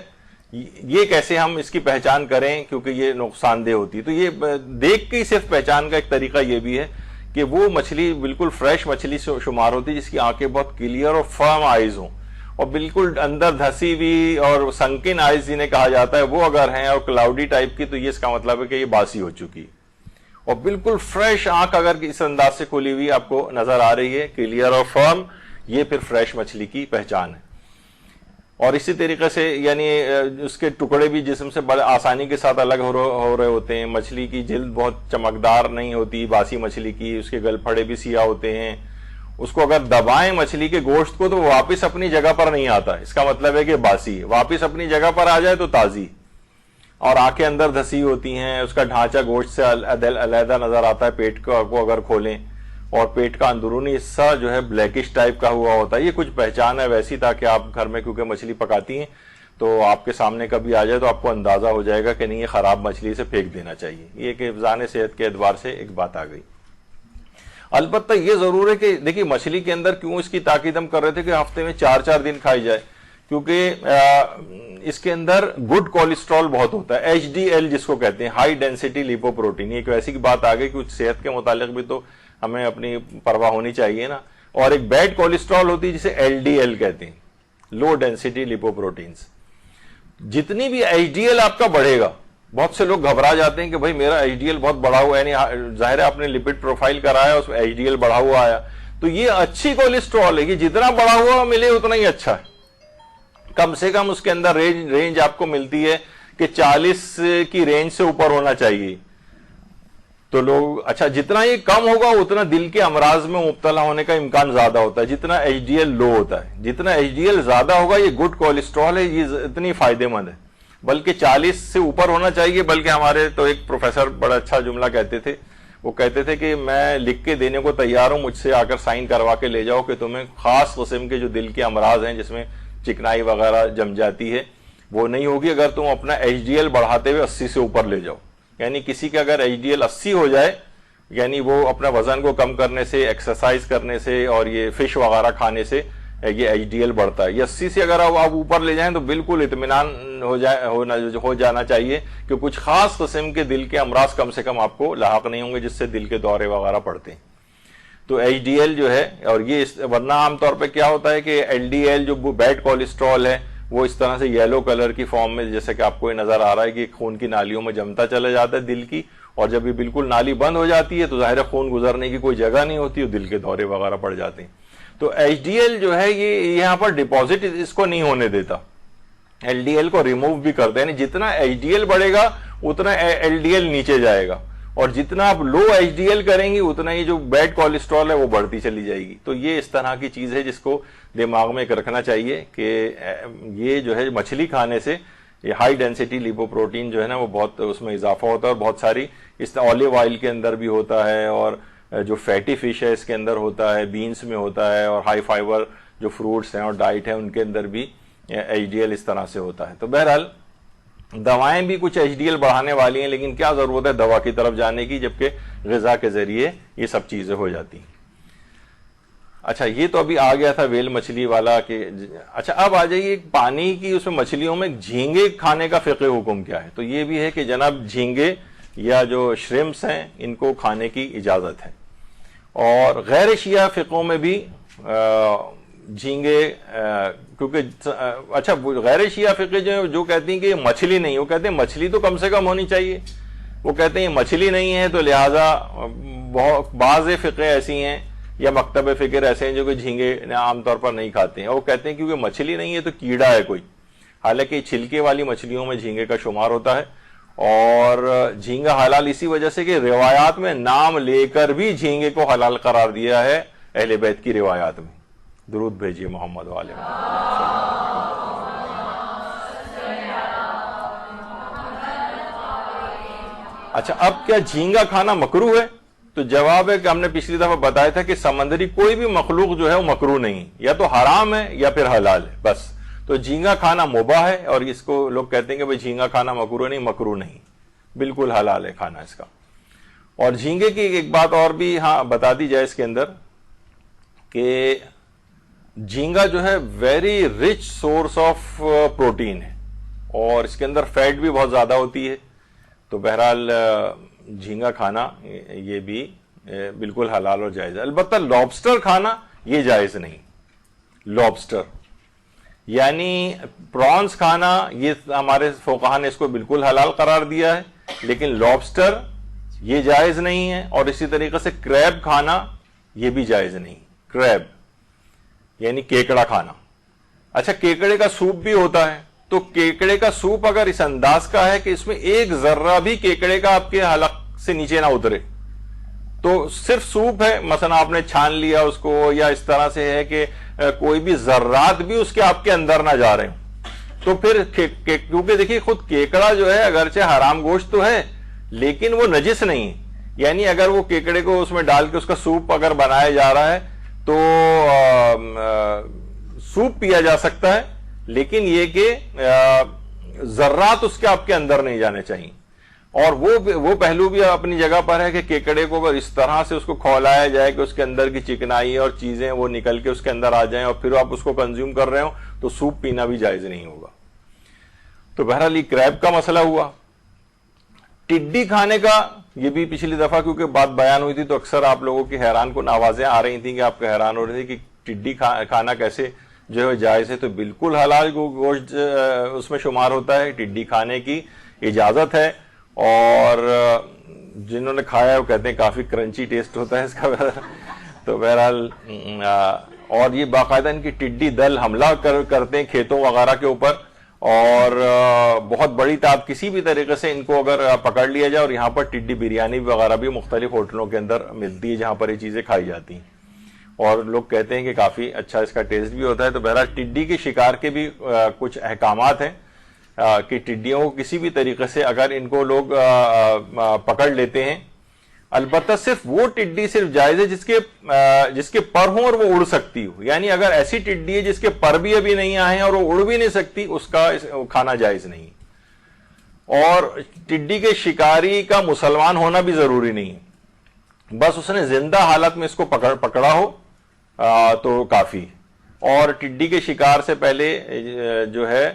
یہ کیسے ہم اس کی پہچان کریں، کیونکہ یہ نقصان دہ ہوتی ہے. تو یہ دیکھ کے صرف پہچان کا ایک طریقہ یہ بھی ہے کہ وہ مچھلی بالکل فریش مچھلی سے شمار ہوتی ہے، جس کی آنکھیں بہت کلیئر اور فرم آئیز ہوں، اور بالکل اندر دھسی ہوئی اور سنکن آئیز جنہیں کہا جاتا ہے وہ اگر ہیں اور کلاؤڈی ٹائپ کی، تو یہ اس کا مطلب ہے کہ یہ باسی ہو چکی ہے. اور بالکل فریش آنکھ اگر اس انداز سے کھلی ہوئی آپ کو نظر آ رہی ہے، کلیئر اور فرم، یہ پھر فریش مچھلی کی پہچان ہے. اور اسی طریقے سے یعنی اس کے ٹکڑے بھی جسم سے بڑے آسانی کے ساتھ الگ ہو رہے ہوتے ہیں. مچھلی کی جلد بہت چمکدار نہیں ہوتی باسی مچھلی کی، اس کے گل پھڑے بھی سیاہ ہوتے ہیں. اس کو اگر دبائیں مچھلی کے گوشت کو تو وہ واپس اپنی جگہ پر نہیں آتا، اس کا مطلب ہے کہ باسی. واپس اپنی جگہ پر آ جائے تو تازی. اور آنکھیں اندر دھسی ہوتی ہیں، اس کا ڈھانچہ گوشت سے علیحدہ نظر آتا ہے. پیٹ کو اگر کھولیں اور پیٹ کا اندرونی حصہ جو ہے بلیکش ٹائپ کا ہوا ہوتا ہے. یہ کچھ پہچان ہے ویسی، تاکہ آپ گھر میں کیونکہ مچھلی پکاتی ہیں تو آپ کے سامنے کبھی آ جائے تو آپ کو اندازہ ہو جائے گا کہ نہیں یہ خراب مچھلی سے پھینک دینا چاہیے. یہ کہ حفظان صحت کے اعتبار سے ایک بات آ گئی. البتہ یہ ضرور ہے کہ دیکھیے مچھلی کے اندر کیوں اس کی تاکید ہم کر رہے تھے کہ ہفتے میں 4 دن کھائی جائے، کیونکہ اس کے اندر گڈ کولیسٹرول بہت ہوتا ہے، HDL جس کو کہتے ہیں، ہائی ڈینسٹی لیپوپروٹین. یہ ایک ویسی کی بات آ گئی کہ صحت کے متعلق بھی تو ہمیں اپنی پرواہ ہونی چاہیے نا. اور ایک بیڈ کولیسٹرول ہوتی ہے جسے LDL کہتے ہیں، لو ڈینسٹی لیپوپروٹینز. جتنی بھی HDL آپ کا بڑھے گا، بہت سے لوگ گھبرا جاتے ہیں کہ بھائی میرا HDL بہت بڑھا ہوا ہے، یعنی ظاہر ہے آپ نے لپڈ پروفائل کرایا اس میں HDL بڑھا ہوا آیا، تو یہ اچھی کولیسٹرول ہے، یہ جتنا بڑھا ہوا ملے اتنا ہی اچھا ہے. کم سے کم اس کے اندر رینج آپ کو ملتی ہے کہ 40 کی رینج سے اوپر ہونا چاہیے. تو لوگ اچھا جتنا یہ کم ہوگا اتنا دل کے امراض میں مبتلا ہونے کا امکان زیادہ ہوتا ہے، جتنا HDL لو ہوتا ہے. جتنا HDL زیادہ ہوگا یہ گڈ کولیسٹرول ہے، یہ اتنی فائدہ مند ہے. بلکہ 40 سے اوپر ہونا چاہیے. بلکہ ہمارے تو ایک پروفیسر بڑا اچھا جملہ کہتے تھے، وہ کہتے تھے کہ میں لکھ کے دینے کو تیار ہوں، مجھ سے آ کر سائن کروا کے لے جاؤ کہ تمہیں خاص قسم کے جو دل کے امراض ہیں جس میں چکنائی وغیرہ جم جاتی ہے وہ نہیں ہوگی اگر تم اپنا HDL بڑھاتے ہوئے 80 سے اوپر لے جاؤ. یعنی کسی کا اگر HDL 80 ہو جائے، یعنی وہ اپنا وزن کو کم کرنے سے، ایکسرسائز کرنے سے اور یہ فش وغیرہ کھانے سے یہ ایچ ڈی ایل بڑھتا ہے. یہ 80 سے اگر آپ اوپر لے جائیں تو بالکل اطمینان ہو جانا چاہیے کہ کچھ خاص قسم کے دل کے امراض کم سے کم آپ کو لاحق نہیں ہوں گے جس سے دل کے دورے وغیرہ پڑتے ہیں. تو ایچ ڈی ایل جو ہے، اور یہ ورنہ عام طور پہ کیا ہوتا ہے کہ ایل ڈی ایل جو بیڈ کولیسٹرول ہے وہ اس طرح سے یلو کلر کی فارم میں، جیسے کہ آپ کو یہ نظر آ رہا ہے کہ خون کی نالیوں میں جمتا چلا جاتا ہے دل کی، اور جب یہ بالکل نالی بند ہو جاتی ہے تو ظاہر خون گزرنے کی کوئی جگہ نہیں ہوتی اور دل کے دورے وغیرہ پڑ جاتے ہیں. تو ایچ ڈی ایل جو ہے یہ یہاں پر ڈپازٹ اس کو نہیں ہونے دیتا، ایل ڈی ایل کو ریموو بھی کرتا ہے. یعنی جتنا ایچ ڈی ایل بڑھے گا اتنا ایل ڈی ایل نیچے جائے گا، اور جتنا آپ لو ایچ ڈی ایل کریں گی اتنا یہ جو بیڈ کولیسٹرول ہے وہ بڑھتی چلی جائے گی. تو یہ اس طرح کی چیز ہے جس کو دماغ میں رکھنا چاہیے کہ یہ جو ہے مچھلی کھانے سے یہ ہائی ڈینسٹی لیپوپروٹین جو ہے نا وہ بہت اس میں اضافہ ہوتا ہے، اور بہت ساری اس آلیو آئل کے اندر بھی ہوتا ہے، اور جو فیٹی فش ہے اس کے اندر ہوتا ہے، بینس میں ہوتا ہے، اور ہائی فائبر جو فروٹس ہیں اور ڈائٹ ہے ان کے اندر بھی ایچ ڈی ایل اس طرح سے ہوتا ہے. تو بہرحال دوائیں بھی کچھ ایچ ڈی ایل بڑھانے والی ہیں، لیکن کیا ضرورت ہے دوا کی طرف جانے کی جبکہ غذا کے ذریعے یہ سب چیزیں ہو جاتی ہیں. اچھا یہ تو ابھی آ گیا تھا ویل مچھلی والا کہ اچھا اب آ جائیے پانی کی اس میں مچھلیوں میں جھینگے کھانے کا فقہ حکم کیا ہے. تو یہ بھی ہے کہ جناب جھینگے یا جو شرمپس ہیں ان کو کھانے کی اجازت ہے، اور غیر شیعہ فقہوں میں بھی جھینگے کیونکہ اچھا غیر شیعہ فقہ جو کہتی ہیں کہ یہ مچھلی نہیں، وہ کہتے ہیں مچھلی تو کم سے کم ہونی چاہیے، وہ کہتے ہیں یہ مچھلی نہیں ہے تو لہٰذا بعض فقہ ایسی ہیں یا مکتب فکر ایسے ہیں جو کہ جھینگے عام طور پر نہیں کھاتے ہیں، اور وہ کہتے ہیں کیونکہ مچھلی نہیں ہے تو کیڑا ہے کوئی. حالانکہ چھلکے والی مچھلیوں میں جھینگے کا شمار ہوتا ہے، اور جھینگا حلال اسی وجہ سے کہ روایات میں نام لے کر بھی جھینگے کو حلال قرار دیا ہے اہل بیت کی روایات میں. درود بھیجیے محمد والے. اچھا اب کیا جھینگا کھانا مکروہ ہے؟ تو جواب ہے کہ ہم نے پچھلی دفعہ بتایا تھا کہ سمندری کوئی بھی مخلوق جو ہے وہ مکروہ نہیں، یا تو حرام ہے یا پھر حلال ہے بس. تو جھینگا کھانا مباح ہے، اور اس کو لوگ کہتے ہیں کہ بھئی جھینگا کھانا مکروہ نہیں، مکروہ نہیں، بالکل حلال ہے کھانا اس کا. اور جھینگے کی ایک بات اور بھی ہاں بتا دی جائے اس کے اندر کہ جھینگا جو ہے very rich source of protein ہے، اور اس کے اندر فیٹ بھی بہت زیادہ ہوتی ہے. تو بہرحال جھینگا کھانا یہ بھی بالکل حلال اور جائز ہے. البتہ لابسٹر کھانا یہ جائز نہیں. لابسٹر یعنی پرانس کھانا یہ ہمارے فقہا نے اس کو بالکل حلال قرار دیا ہے، لیکن لابسٹر یہ جائز نہیں ہے. اور اسی طریقے سے کریب کھانا یہ بھی جائز نہیں. کریب یعنی کیکڑا کھانا. اچھا کیکڑے کا سوپ بھی ہوتا ہے، تو کیکڑے کا سوپ اگر اس انداز کا ہے کہ اس میں ایک ذرہ بھی کیکڑے کا آپ کے حلق سے نیچے نہ اترے، تو صرف سوپ ہے، مثلا آپ نے چھان لیا اس کو، یا اس طرح سے ہے کہ کوئی بھی ذرات بھی اس کے آپ کے اندر نہ جا رہے ہوں، تو پھر کیونکہ دیکھیے خود کیکڑا جو ہے اگرچہ حرام گوشت تو ہے لیکن وہ نجس نہیں ہے. یعنی اگر وہ کیکڑے کو اس میں ڈال کے اس کا سوپ اگر بنایا جا رہا ہے تو سوپ پیا جا سکتا ہے، لیکن یہ کہ ذرات اس کے آپ کے اندر نہیں جانے چاہیے. اور وہ پہلو بھی اپنی جگہ پر ہے کہ کیکڑے کو اگر اس طرح سے اس کو کھولایا جائے کہ اس کے اندر کی چکنائی اور چیزیں وہ نکل کے اس کے اندر آ جائیں اور پھر آپ اس کو کنزیوم کر رہے ہو تو سوپ پینا بھی جائز نہیں ہوگا. تو بہرحال یہ کریب کا مسئلہ ہوا. ٹڈی کھانے کا یہ بھی پچھلی دفعہ کیونکہ بات بیان ہوئی تھی تو اکثر آپ لوگوں کی حیران کن آوازیں آ رہی تھیں کہ آپ کو حیران ہو رہی تھی کہ ٹڈی کھانا کیسے جو ہے جائز ہے. تو بالکل حلال گوشت اس میں شمار ہوتا ہے، ٹڈی کھانے کی اجازت ہے. اور جنہوں نے کھایا ہے وہ کہتے ہیں کافی کرنچی ٹیسٹ ہوتا ہے اس کا. تو بہرحال اور یہ باقاعدہ ان کی ٹڈی دل حملہ کرتے ہیں کھیتوں وغیرہ کے اوپر، اور بہت بڑی تعداد کسی بھی طریقے سے ان کو اگر پکڑ لیا جائے. اور یہاں پر ٹڈی بریانی وغیرہ بھی مختلف ہوٹلوں کے اندر ملتی ہے جہاں پر یہ چیزیں کھائی جاتی ہیں، اور لوگ کہتے ہیں کہ کافی اچھا اس کا ٹیسٹ بھی ہوتا ہے. تو بہرحال ٹڈی کے شکار کے بھی کچھ احکامات ہیں کہ ٹڈیوں کو کسی بھی طریقے سے اگر ان کو لوگ پکڑ لیتے ہیں، البتہ صرف وہ ٹڈی صرف جائز ہے جس کے پر ہوں اور وہ اڑ سکتی ہو. یعنی اگر ایسی ٹڈی ہے جس کے پر بھی ابھی نہیں آئے ہیں اور وہ اڑ بھی نہیں سکتی، اس کا کھانا جائز نہیں. اور ٹڈی کے شکاری کا مسلمان ہونا بھی ضروری نہیں ہے، بس اس نے زندہ حالت میں اس کو پکڑا ہو تو کافی. اور ٹڈی کے شکار سے پہلے جو ہے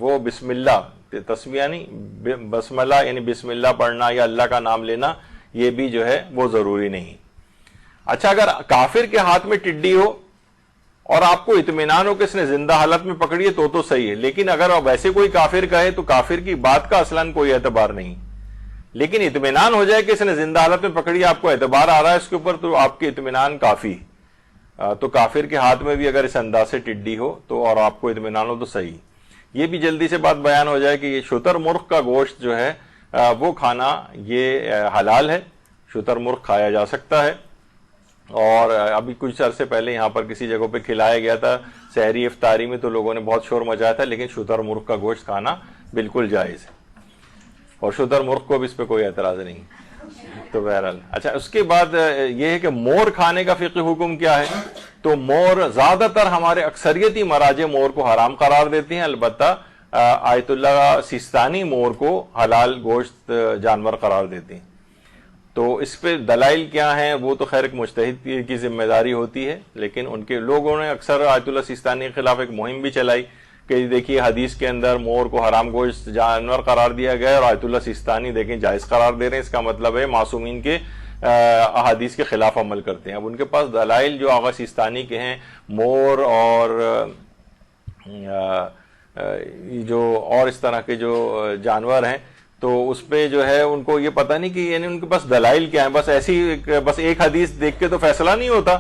وہ بسم اللہ تسمیہ نہیں، بسملہ یعنی بسم اللہ پڑھنا یا اللہ کا نام لینا، یہ بھی جو ہے وہ ضروری نہیں۔ اچھا، اگر کافر کے ہاتھ میں ٹڈی ہو اور آپ کو اطمینان ہو کہ اس نے زندہ حالت میں پکڑی ہے تو صحیح ہے، لیکن اگر ویسے کوئی کافر کہے تو کافر کی بات کا اصلاً کوئی اعتبار نہیں، لیکن اطمینان ہو جائے کہ اس نے زندہ حالت میں پکڑی ہے، آپ کو اعتبار آ رہا ہے اس کے اوپر، تو آپ کے اطمینان کافی۔ تو کافر کے ہاتھ میں بھی اگر اس انداز سے ٹڈی ہو تو اور آپ کو اطمینان ہو تو صحیح۔ یہ بھی جلدی سے بات بیان ہو جائے کہ یہ شتر مرغ کا گوشت جو ہے وہ کھانا یہ حلال ہے، شتر مرغ کھایا جا سکتا ہے، اور ابھی کچھ عرصے پہلے یہاں پر کسی جگہ پہ کھلایا گیا تھا سحری افطاری میں، تو لوگوں نے بہت شور مچایا تھا، لیکن شتر مرغ کا گوشت کھانا بالکل جائز ہے، اور شتر مرغ کو بھی اس پہ کوئی اعتراض نہیں۔ تو بہرحال اچھا، اس کے بعد یہ ہے کہ مور کھانے کا فقہی حکم کیا ہے؟ تو مور زیادہ تر ہمارے اکثریتی مراجع مور کو حرام قرار دیتے ہیں، البتہ آیت اللہ سیستانی مور کو حلال گوشت جانور قرار دیتے ہیں۔ تو اس پہ دلائل کیا ہیں وہ تو خیر ایک مجتہد کی ذمہ داری ہوتی ہے، لیکن ان کے لوگوں نے اکثر آیت اللہ سیستانی کے خلاف ایک مہم بھی چلائی کہ دیکھیے حدیث کے اندر مور کو حرام گوشت جانور قرار دیا گیا ہے، اور آیت اللہ سیستانی دیکھیں جائز قرار دے رہے ہیں، اس کا مطلب ہے معصومین کے احادیث کے خلاف عمل کرتے ہیں۔ اب ان کے پاس دلائل جو آغا سیستانی کے ہیں مور اور جو اور اس طرح کے جو جانور ہیں، تو اس پہ جو ہے ان کو یہ پتہ نہیں کہ یعنی ان کے پاس دلائل کیا ہیں، بس بس ایک حدیث دیکھ کے تو فیصلہ نہیں ہوتا۔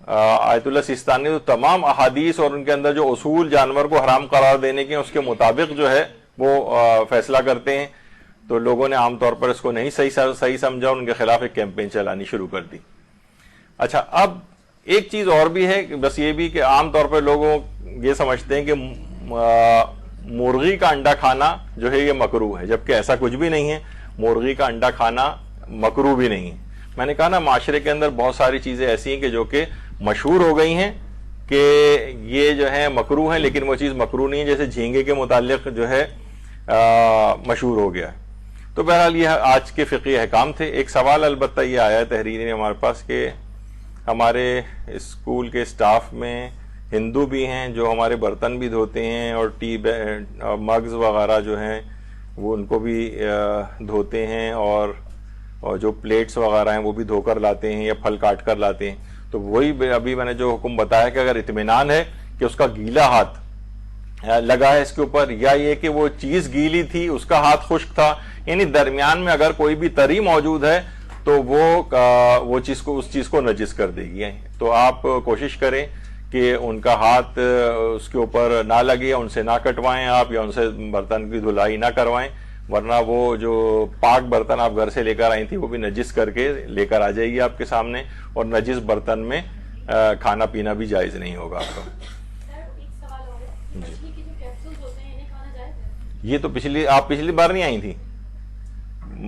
آیت اللہ سیستانی تو تمام احادیث اور ان کے اندر جو اصول جانور کو حرام قرار دینے کے اس کے مطابق جو ہے وہ فیصلہ کرتے ہیں، تو لوگوں نے عام طور پر اس کو نہیں صحیح سمجھا، ان کے خلاف ایک کیمپین چلانی شروع کر دی۔ اچھا، اب ایک چیز اور بھی ہے، بس یہ بھی کہ عام طور پر لوگوں یہ سمجھتے ہیں کہ مرغی کا انڈا کھانا جو ہے یہ مکروہ ہے، جبکہ ایسا کچھ بھی نہیں ہے، مرغی کا انڈا کھانا مکروہ بھی نہیں ہے۔ میں نے کہا نا، معاشرے کے اندر بہت ساری چیزیں ایسی ہیں کہ جو کہ مشہور ہو گئی ہیں کہ یہ جو ہے مکروہ ہیں، لیکن وہ چیز مکروہ نہیں ہے، جیسے جھینگے کے متعلق جو ہے مشہور ہو گیا ہے۔ تو بہرحال یہ آج کے فقہی احکام تھے۔ ایک سوال البتہ یہ آیا ہے تحریری میں ہمارے پاس کہ ہمارے اسکول کے سٹاف میں ہندو بھی ہیں جو ہمارے برتن بھی دھوتے ہیں، اور مگز وغیرہ جو ہیں وہ ان کو بھی دھوتے ہیں، اور جو پلیٹس وغیرہ ہیں وہ بھی دھو کر لاتے ہیں یا پھل کاٹ کر لاتے ہیں۔ تو وہی ابھی میں نے جو حکم بتایا کہ اگر اطمینان ہے کہ اس کا گیلا ہاتھ لگا ہے اس کے اوپر، یا یہ کہ وہ چیز گیلی تھی اس کا ہاتھ خشک تھا، یعنی درمیان میں اگر کوئی بھی تری موجود ہے تو وہ چیز کو اس چیز کو نجس کر دے گی، تو آپ کوشش کریں کہ ان کا ہاتھ اس کے اوپر نہ لگے، ان سے نہ کٹوائیں آپ، یا ان سے برتن کی دھلائی نہ کروائیں، ورنہ وہ جو پاک برتن آپ گھر سے لے کر آئی تھی وہ بھی نجس کر کے لے کر آ جائے گی آپ کے سامنے، اور نجس برتن میں کھانا پینا بھی جائز نہیں ہوگا آپ کا۔ یہ تو آپ پچھلی بار نہیں آئی تھی،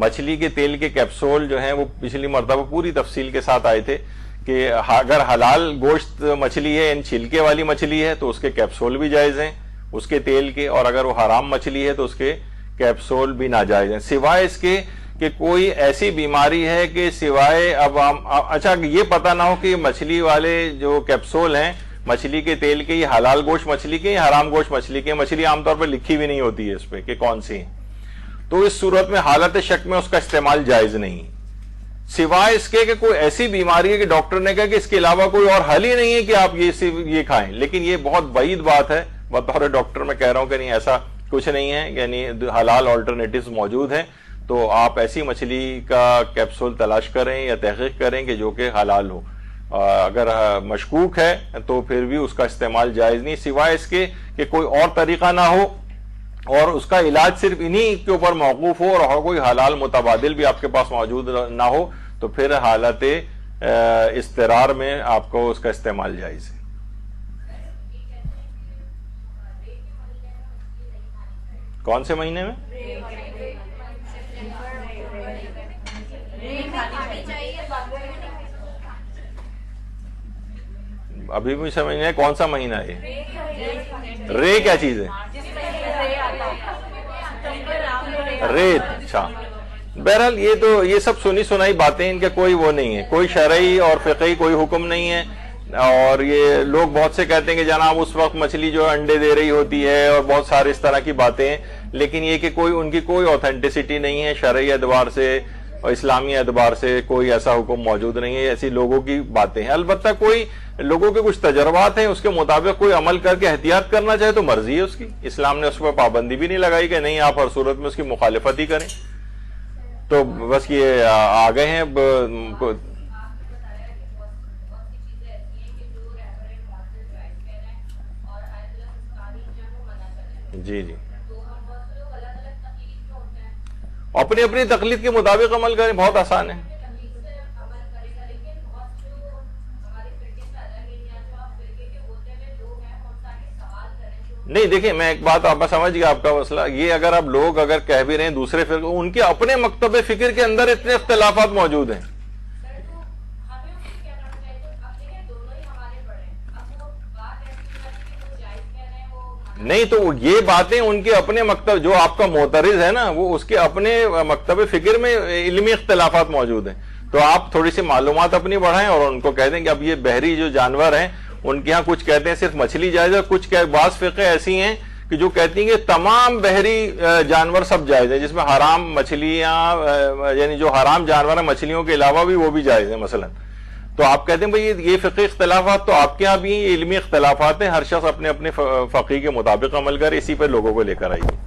مچھلی کے تیل کے کیپسول جو ہیں وہ پچھلی مرتبہ پوری تفصیل کے ساتھ آئے تھے کہ اگر حلال گوشت مچھلی ہے، یعنی چھلکے والی مچھلی ہے، تو اس کے کیپسول بھی جائز ہیں اس کے تیل کے، اور اگر وہ حرام مچھلی ہے تو اس کے کیپسول بھی ناجائز ہیں، سوائے اس کے کہ کوئی ایسی بیماری ہے کہ سوائے اچھا یہ پتہ نہ ہو کہ مچھلی والے جو کیپسول ہیں مچھلی کے تیل کے، یہ حلال گوشت مچھلی کے یا حرام گوشت مچھلی کے، مچھلی عام طور پر لکھی بھی نہیں ہوتی ہے اس پہ کہ کون سی ہیں، تو اس صورت میں حالت شک میں اس کا استعمال جائز نہیں، سوائے اس کے کہ کوئی ایسی بیماری ہے کہ ڈاکٹر نے کہا کہ اس کے علاوہ کوئی اور حل ہی نہیں ہے کہ آپ یہ کھائیں، لیکن یہ بہت بعید بات ہے، بطور ڈاکٹر میں کہہ رہا ہوں کہ نہیں، ایسا کچھ نہیں ہے، یعنی حلال آلٹرنیٹیوز موجود ہیں، تو آپ ایسی مچھلی کا کیپسول تلاش کریں یا تحقیق کریں کہ جو کہ حلال ہو، اگر مشکوک ہے تو پھر بھی اس کا استعمال جائز نہیں، سوائے اس کے کہ کوئی اور طریقہ نہ ہو اور اس کا علاج صرف انہی کے اوپر موقوف ہو اور کوئی حلال متبادل بھی آپ کے پاس موجود نہ ہو، تو پھر حالت اضطرار میں آپ کو اس کا استعمال جائز ہے۔ کون سے مہینے میں؟ ابھی بھی سمجھنا ہے کون سا مہینہ ہے؟ رے کیا چیز ہے؟ ریت، اچھا۔ بہرحال یہ تو یہ سب سنی سنائی باتیں، ان کا کوئی وہ نہیں ہے، کوئی شرعی اور فقہی کوئی حکم نہیں ہے، اور یہ لوگ بہت سے کہتے ہیں کہ جناب اس وقت مچھلی جو انڈے دے رہی ہوتی ہے اور بہت سارے اس طرح کی باتیں ہیں، لیکن یہ کہ ان کی کوئی اوتھینٹسٹی نہیں ہے، شرعی اعتبار سے اور اسلامی اعتبار سے کوئی ایسا حکم موجود نہیں ہے، ایسی لوگوں کی باتیں ہیں۔ البتہ کوئی لوگوں کے کچھ تجربات ہیں، اس کے مطابق کوئی عمل کر کے احتیاط کرنا چاہے تو مرضی ہے اس کی، اسلام نے اس پر پابندی بھی نہیں لگائی کہ نہیں آپ ہر صورت میں اس کی مخالفت ہی کریں۔ تو بس یہ آ گئے ہیں جی جی اپنی اپنی تقلید کے مطابق عمل کریں، بہت آسان ہے۔ نہیں دیکھیں، میں ایک بات آپ سمجھ گیا آپ کا مسئلہ یہ، اگر لوگ اگر کہہ بھی رہے ہیں دوسرے فرقے، ان کے اپنے مکتب فکر کے اندر اتنے اختلافات موجود ہیں۔ نہیں تو یہ باتیں ان کے اپنے مکتب، جو آپ کا معترض ہے نا وہ اس کے اپنے مکتب فکر میں علمی اختلافات موجود ہیں، تو آپ تھوڑی سی معلومات اپنی بڑھائیں اور ان کو کہہ دیں کہ اب یہ بحری جو جانور ہیں ان کے ہاں کچھ کہتے ہیں صرف مچھلی جائز ہے، کچھ بعض فقہ ایسی ہیں کہ جو کہتی ہیں کہ تمام بحری جانور سب جائز ہیں، جس میں حرام مچھلیاں یعنی جو حرام جانور ہیں مچھلیوں کے علاوہ بھی وہ بھی جائز ہیں مثلا۔ تو آپ کہتے ہیں بھئی یہ فقہی اختلافات تو آپ کے ہاں بھی علمی اختلافات ہیں، ہر شخص اپنے اپنے فقہ کے مطابق عمل کرے، اسی پہ لوگوں کو لے کر آئیے۔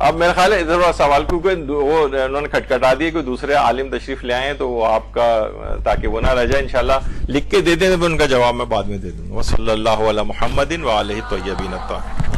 اب میرا خیال ہے ادھر سوال کیونکہ وہ انہوں نے کھٹکھٹا دیے کہ دوسرے عالم تشریف لے آئے تو وہ آپ کا تاکہ وہ نہ رہ جائے، انشاءاللہ لکھ کے دے دیں تو ان کا جواب میں بعد میں دے دوں گا۔ صلی اللہ علی محمد وآلہ الطیبین الطاہرین۔